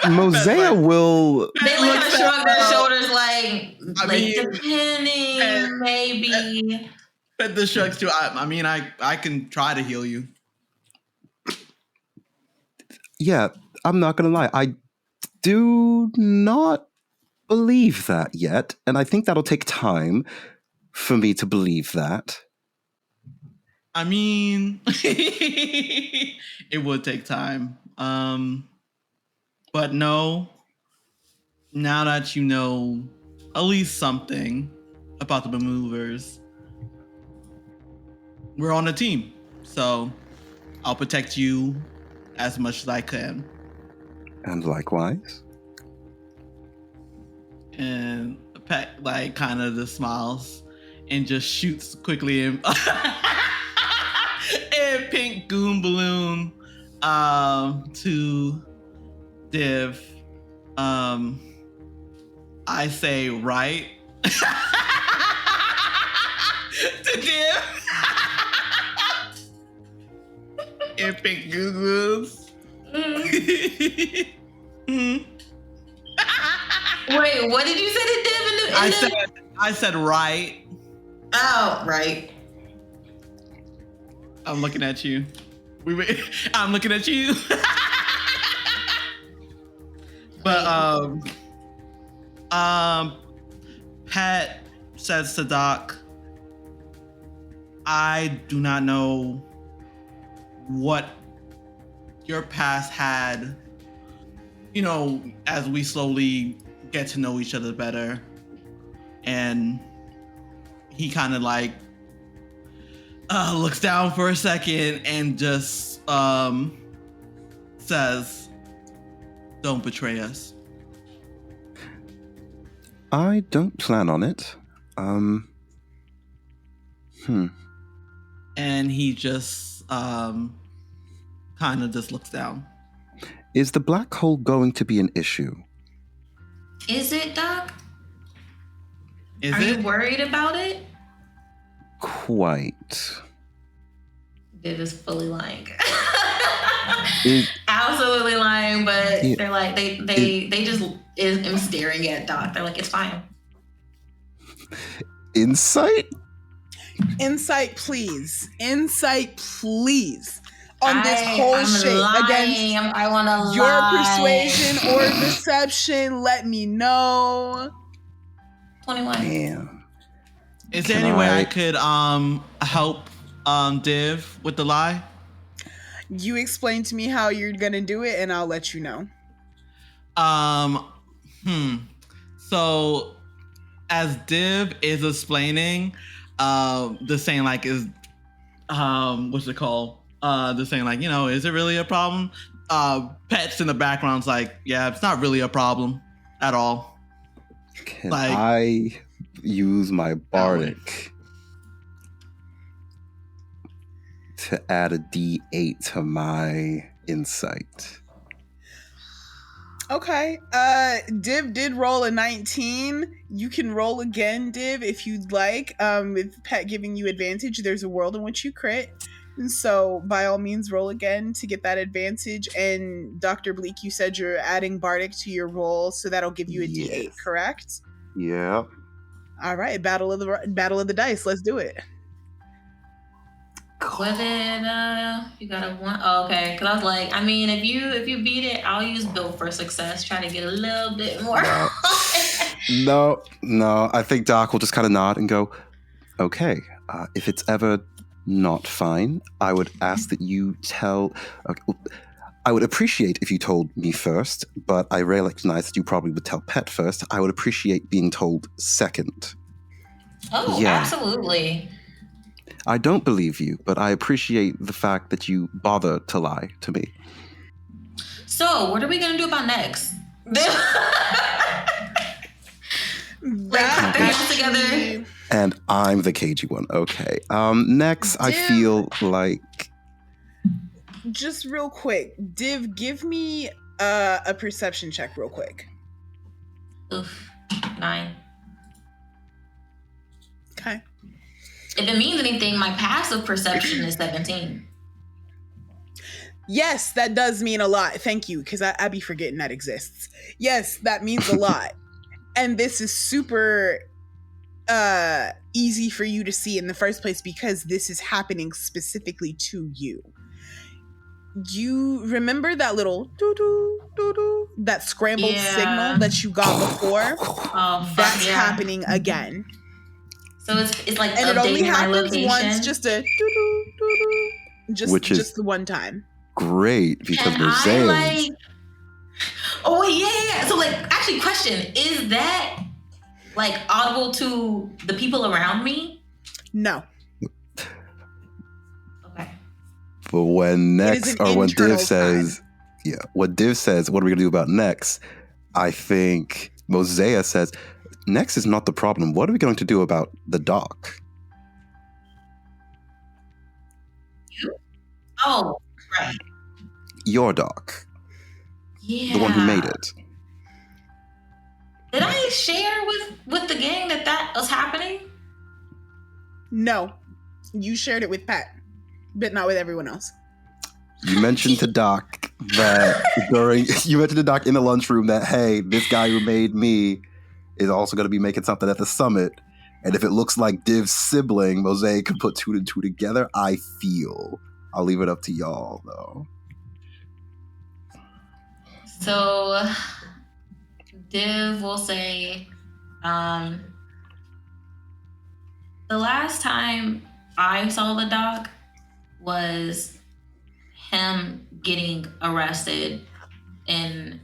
Mozaeya will. They like kind of shrug their shoulders, I like mean, depending, maybe. Pet the shrugs too. I can try to heal you. Yeah, I'm not gonna lie. I do not believe that yet, and I think that'll take time for me to believe that. I mean, it would take time. But no, now that you know at least something about the maneuvers, we're on a team. So I'll protect you as much as I can. And likewise. And Pet like kind of just smiles and just shoots quickly in a pink goon balloon to Div. I say right to Div. And pink goon balloons. Wait, what did you say to Div? I said right. Oh, right. I'm looking at you. I'm looking at you. But Pat says to Doc, I do not know what your past had, as we slowly get to know each other better. And he kind of like looks down for a second and just says, don't betray us. I don't plan on it. And he just kind of just looks down. Is the black hole going to be an issue? Is it, Doc? Are you worried about it? Quite. Div is fully lying. It- Absolutely lying, but Yeah. they're like they just am staring at Doc. They're like, it's fine. Insight? Insight, please. Insight, please. On this whole I'm shit against lying. I want to your lie. persuasion or deception. Let me know. 21. Damn. Is there Can any way I- I could help Div with the lie? You explain to me how you're gonna do it, and I'll let you know. So as Div is explaining, the saying like is what's it called? The saying like, is it really a problem? Pets in the background's like, yeah, it's not really a problem at all. Can Like- I use my bardic to add a D8 to my insight? Okay. Div did roll a 19. You can roll again, Div, if you'd like. With Pet giving you advantage, there's a world in which you crit. And so, by all means, roll again to get that advantage. And Dr. Bleak, you said you're adding Bardic to your roll, so that'll give you a D8, Yes. correct? Yeah. All right, battle of the dice. Let's do it. Was it you got a 1? Oh, okay. Because I was like, I mean, if you beat it, I'll use build for success. Try to get a little bit more. No. I think Doc will just kind of nod and go, okay, if it's ever not fine, I would ask that you tell... Okay, I would appreciate if you told me first, but I recognize that you probably would tell Pet first. I would appreciate being told second. Oh, yeah. Absolutely. I don't believe you, but I appreciate the fact that you bother to lie to me. So, what are we going to do about next? Together. And I'm the cagey one. Okay. Next, I feel like... Just real quick, Div, give me a perception check real quick. Oof. 9. Okay. If it means anything, my passive perception is 17. Yes, that does mean a lot. Thank you, because I be forgetting that exists. Yes, that means a lot. And this is super easy for you to see in the first place because this is happening specifically to you. You remember that little doo-doo, doo-doo, that scrambled signal that you got before? That's happening again. So it's like and it only happens location. Once, just a doo-doo, doo-doo, just the one time. Great, because Mozaeya. Oh wait, yeah. So actually, question: is that audible to the people around me? No. But when next, or when Div says, what Div says, what are we going to do about next? I think Mozaeya says, next is not the problem. What are we going to do about the dock? Oh, right. Your dock. Yeah. The one who made it. Did I share with the gang that was happening? No. You shared it with Pat, but not with everyone else. You mentioned to Doc that you mentioned to Doc in the lunchroom that, hey, this guy who made me is also going to be making something at the summit. And if it looks like Div's sibling, Mozaeya could put 2 and 2 together, I feel. I'll leave it up to y'all, though. So, Div will say, the last time I saw the doc was him getting arrested in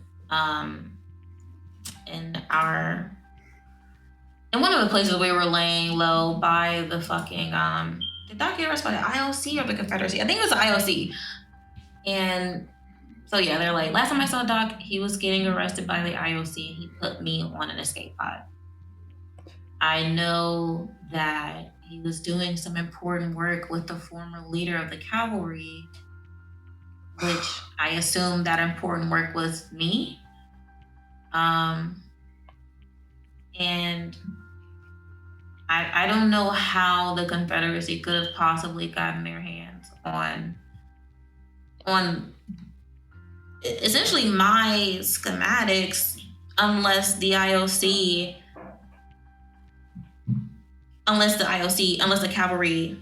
one of the places we were laying low by the fucking did Doc get arrested by the IOC or the Confederacy? I think it was the IOC. And so yeah, they're like, last time I saw Doc, he was getting arrested by the IOC. He put me on an escape pod. I know that he was doing some important work with the former leader of the cavalry, which I assume that important work was me. And I don't know how the Confederacy could have possibly gotten their hands on essentially my schematics unless the cavalry,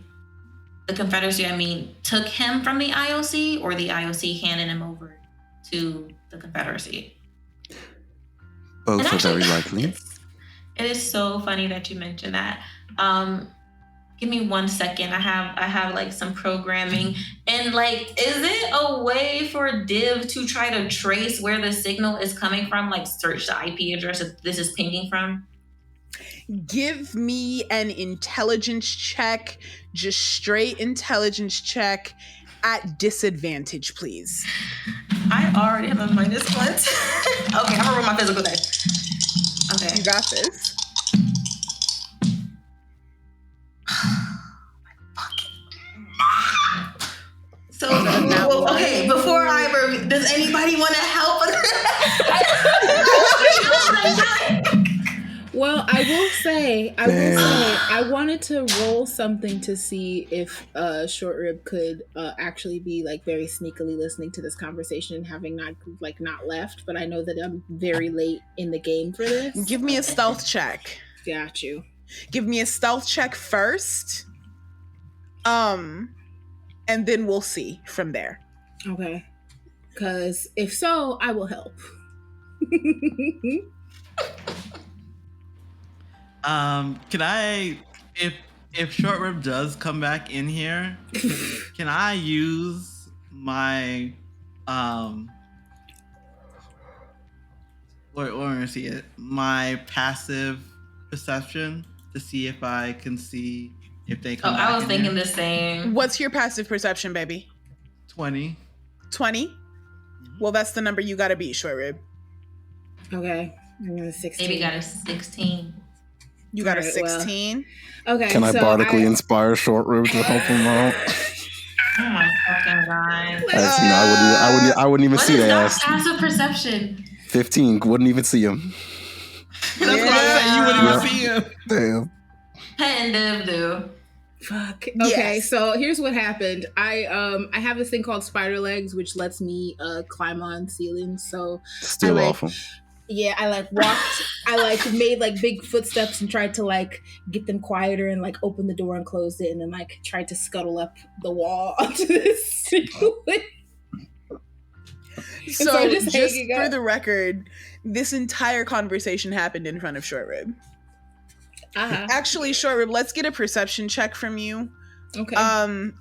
the Confederacy, took him from the IOC, or the IOC handed him over to the Confederacy. Both are very likely. It is so funny that you mentioned that. Give me 1 second. I have some programming, and is it a way for Div to try to trace where the signal is coming from? Search the IP address that this is pinging from? Give me an intelligence check, just straight intelligence check at disadvantage, please. I already have a -1. Okay, I'm gonna roll my physical dice. Okay. You got this. So, okay, before does anybody want to help? Well, I will say, I wanted to roll something to see if Short Rib could actually be very sneakily listening to this conversation and having not left. But I know that I'm very late in the game for this. Give me a stealth check. Got you. Give me a stealth check first. and then we'll see from there. Okay. Because if so, I will help. Can I, if Short Rib does come back in here, can I use my where do I see it? My passive perception to see if I can see if they come back I was in thinking here? the same. What's your passive perception, baby? 20. 20? Well, that's the number you gotta beat, Short Rib. Okay. I'm gonna 16. Maybe got a 16. You got a Alright, well. 16? Okay. Can I so bardically inspire Short Rib to help him out? Oh my fucking god. As, you know, I wouldn't even What see is that that ass. passive perception? 15, wouldn't even see him. That's what I'm saying. You wouldn't even see him. Damn. Pet and Div do. Fuck. Okay, Yes. so here's what happened. I have this thing called spider legs, which lets me climb on ceilings. So Still I like- awful. yeah, I like walked. I like made like big footsteps and tried to like get them quieter and like open the door and closed it and then like tried to scuttle up the wall onto this ceiling. So, I'm just hanging for up. the record, this entire conversation happened in front of Short Rib. Uh-huh. Actually, Short Rib, let's get a perception check from you. Okay.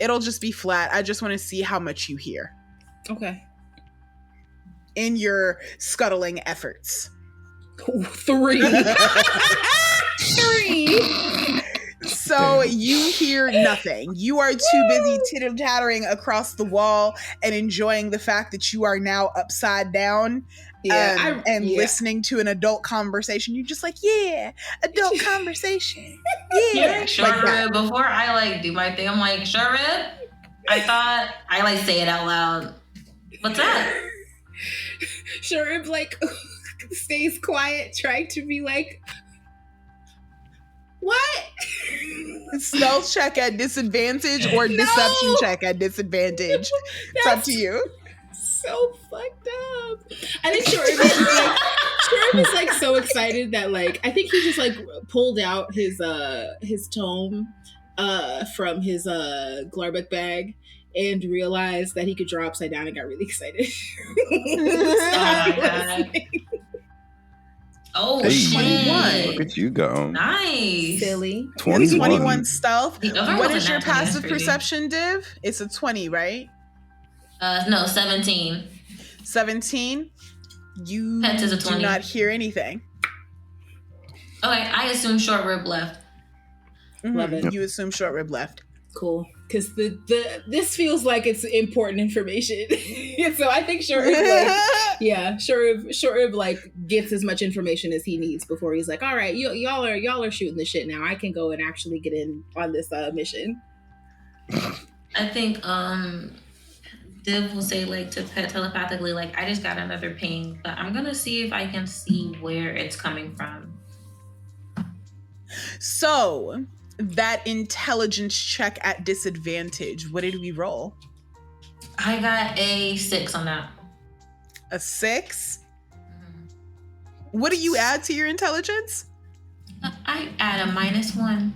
It'll just be flat. I just want to see how much you hear Okay. in your scuttling efforts. 3. 3. So you hear nothing. You are too busy titter-tattering across the wall and enjoying the fact that you are now upside down Yeah. and listening to an adult conversation. You're just like, yeah, adult conversation. Yeah. Short Like that. Rib, before I like do my thing, I'm like, Short Rib, I thought I like say it out loud. What's that? Sure, like stays quiet, trying to be like, what? Stealth check at disadvantage or deception check at disadvantage. It's up to you. So fucked up. I think Shorib is like so excited that like I think he just like pulled out his tome from his Glarbeck bag and realized that he could draw upside down and got really excited. Oh my god. Oh Hey, shit. look at you go. Nice. Silly. 21. 21 stealth. The other What one's is a your nat 20, passive that's crazy. perception, Div? It's a 20, right? No, 17. 17. You Pets is a do 20. not hear anything. Okay, I assume Short Rib left. Love it. You assume Short Rib left. Cool. Because this feels like it's important information. And so I think Shorib like Shorib like gets as much information as he needs before he's like, all right, y'all are shooting the shit now. I can go and actually get in on this mission. I think Div will say like to Pet telepathically, like, I just got another ping, but I'm gonna see if I can see where it's coming from. So, that intelligence check at disadvantage, what did we roll? I got a 6 on that. A 6? What do you add to your intelligence? I add a -1.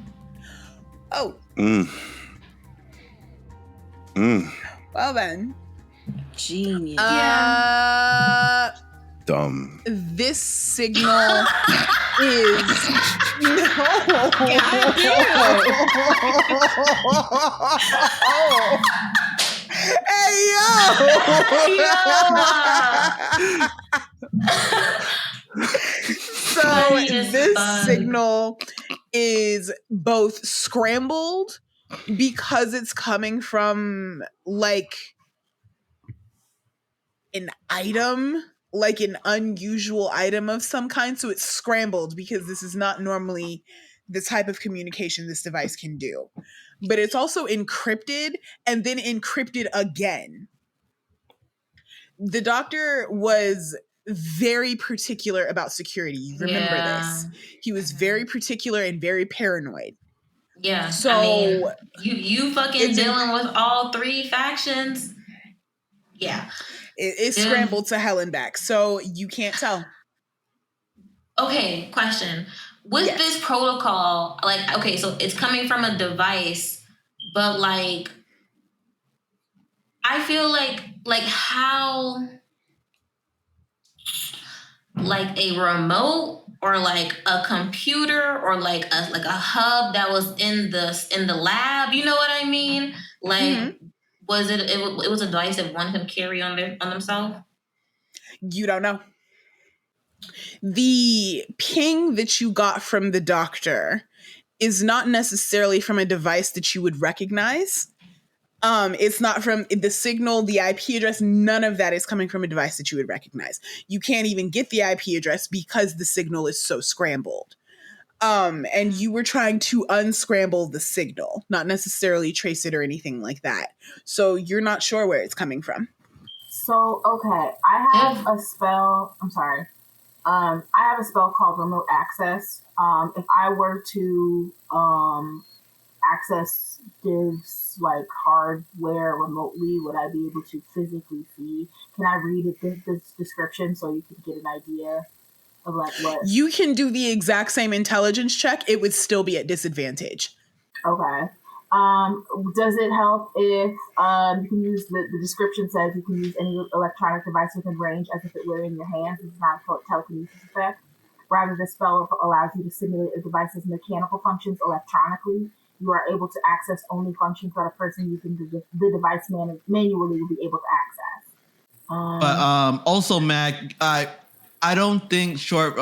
Oh, well then. Genius. Dumb. This signal is Hey So Funny as this fuck. signal is both scrambled because it's coming from like an item, like an unusual item of some kind. So it's scrambled because this is not normally the type of communication this device can do. But it's also encrypted and then encrypted again. The doctor was very particular about security. You remember this. He was very particular and very paranoid. Yeah. So I mean, you fucking it's dealing with all 3 factions. Yeah. it's scrambled to hell and back. So you can't tell. Okay, question. With Yes. this protocol, like, okay, so it's coming from a device, but like, I feel like how like a remote or like a computer or like a hub that was in the lab, you know what I mean? Like was it was a device that one can carry on themselves? You don't know. The ping that you got from the doctor is not necessarily from a device that you would recognize. It's not from the signal, the IP address, none of that is coming from a device that you would recognize. You can't even get the IP address because the signal is so scrambled. And you were trying to unscramble the signal, not necessarily trace it or anything like that. So you're not sure where it's coming from. So, okay, I have a spell. I'm sorry. I have a spell called Remote Access. If I were to access Div's like hardware remotely, would I be able to physically see? Can I read it, this description so you can get an idea of like what? You can do the exact same intelligence check. It would still be at disadvantage. Okay. Does it help if you can use the description says you can use any electronic device within range as if it were in your hands? It's not a telekinesis effect. Rather, the spell allows you to simulate a device's mechanical functions electronically. You are able to access only functions that a person using the device manually will be able to access. But also, Mac, I don't think Rib.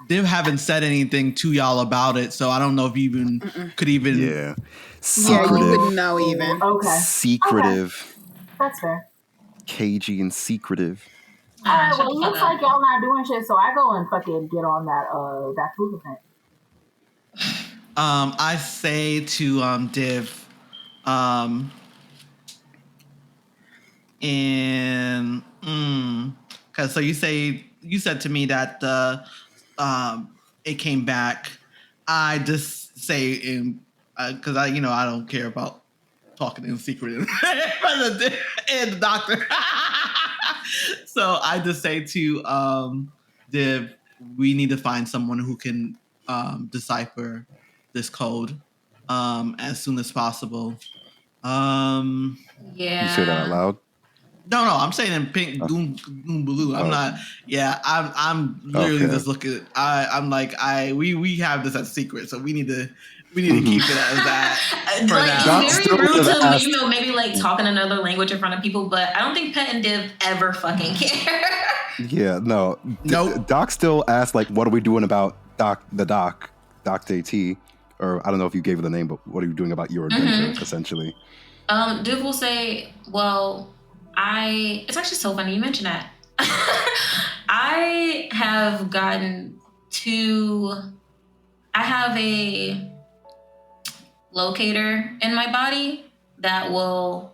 They haven't said anything to y'all about it, so I don't know if you even could even. Yeah. Secretive. Yeah, you wouldn't know even. Okay. Secretive. Okay. That's fair. Cagey and secretive. All right. Well, it looks like y'all not doing shit, so I go and fucking get on that food event. I say to Div, because so you said to me that it came back. I just say because I don't care about talking in secret and the doctor. So I just say to Div, we need to find someone who can decipher this code as soon as possible. Yeah. You say that out loud? No, I'm saying in pink, doom, blue. I'm not. Yeah, I'm literally just looking. I'm like, we have this as secret, so we need to keep it as that. Like, it's very rude to maybe like talking another language in front of people, but I don't think Pet and Div ever fucking care. Yeah, no. Nope. Doc still asked, like, what are we doing about Doc JT? Or I don't know if you gave it the name, but what are you doing about your adventure, essentially? Div will say, well, it's actually so funny you mentioned that. I have I have a locator in my body that will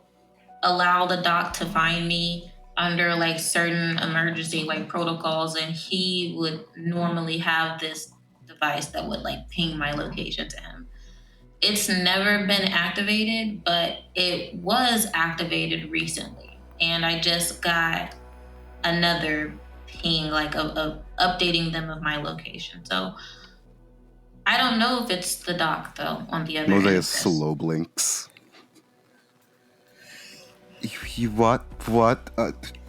allow the doc to find me under like certain emergency like protocols, and he would normally have this device that would like ping my location to him. It's never been activated, but it was activated recently, and I just got another ping like of updating them of my location. So I don't know if it's the doc though. On the other Mozaeya slow blinks. You what?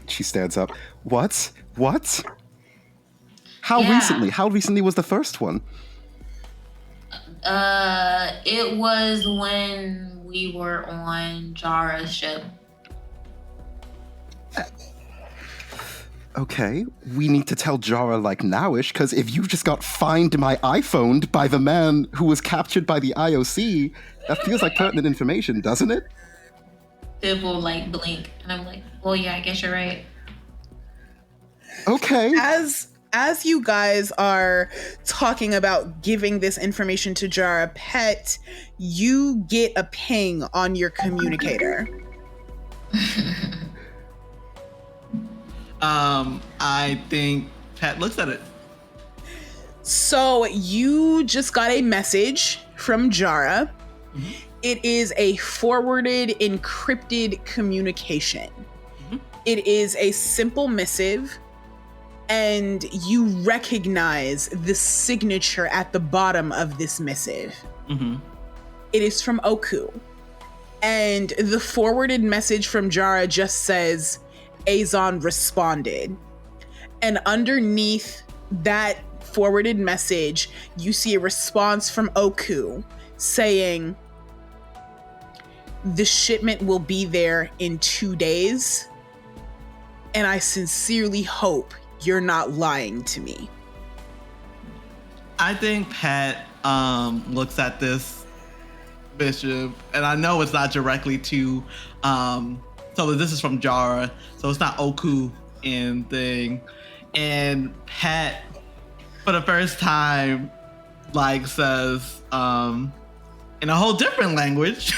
She stands up. What? How recently was the first one? It was when we were on Jara's ship. Okay, we need to tell Jara like nowish, because if you just got find my iPhone by the man who was captured by the IOC, that feels like pertinent information, doesn't it? It will like blink, and I'm like, well, yeah, I guess you're right. Okay. As you guys are talking about giving this information to Jara Pet, you get a ping on your communicator. I think Pat looks at it. So you just got a message from Jara. Mm-hmm. It is a forwarded, encrypted communication. Mm-hmm. It is a simple missive, and you recognize the signature at the bottom of this missive. Mm-hmm. It is from Oku. And the forwarded message from Jara just says, Azon responded. And underneath that forwarded message, you see a response from Oku saying, the shipment will be there in 2 days. And I sincerely hope you're not lying to me. I think Pat looks at this Bishop, and I know it's not directly to, so this is from Jara, so it's not Oku and thing. And Pat, for the first time, like says, in a whole different language,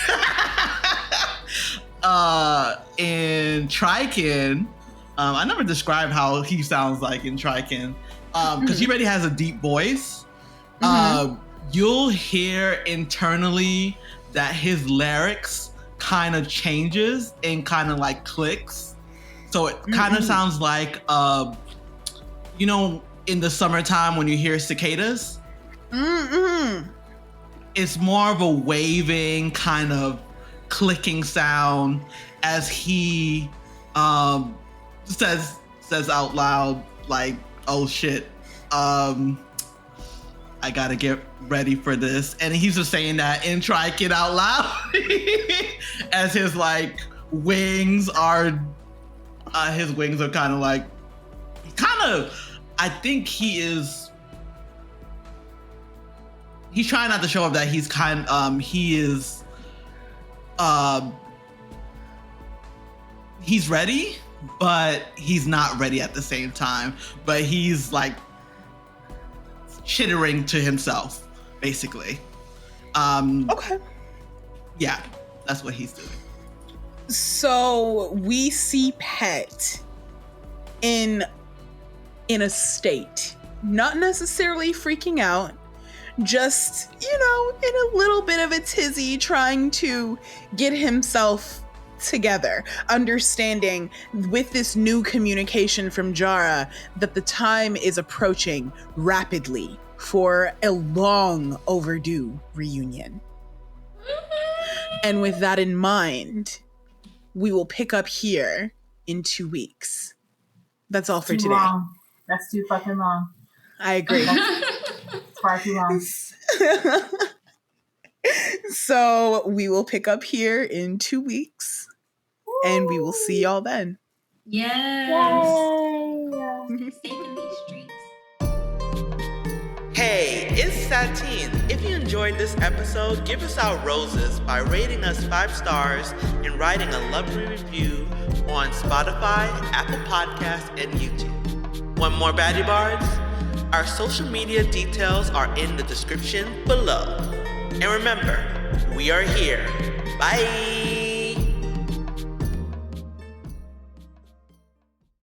in Trican, I never described how he sounds like in Trican, because he already has a deep voice. You'll hear internally that his lyrics kind of changes and kind of like clicks. So it kind of sounds like, you know, in the summertime when you hear cicadas, it's more of a waving kind of clicking sound as he says out loud, like, oh shit, I gotta get ready for this. And he's just saying that in Trican out loud as his like wings are kind of like, I think he's trying not to show up that he's he's ready, but he's not ready at the same time. But he's like chittering to himself, basically. Okay. Yeah, that's what he's doing. So we see Pet in a state, not necessarily freaking out, just, you know, in a little bit of a tizzy, trying to get himself together, understanding with this new communication from Jara that the time is approaching rapidly for a long overdue reunion. And with that in mind, we will pick up here in 2 weeks. That's all for Too today. long. That's too fucking long. I agree. It's far too long. So we will pick up here in 2 weeks, and we will see y'all then. Yes. Yay. Safe in these streets. Hey, it's Satine. If you enjoyed this episode, give us our roses by rating us 5 stars and writing a lovely review on Spotify, Apple Podcasts, and YouTube. Want more BaddieBards? Our social media details are in the description below. And remember, we are here. Bye!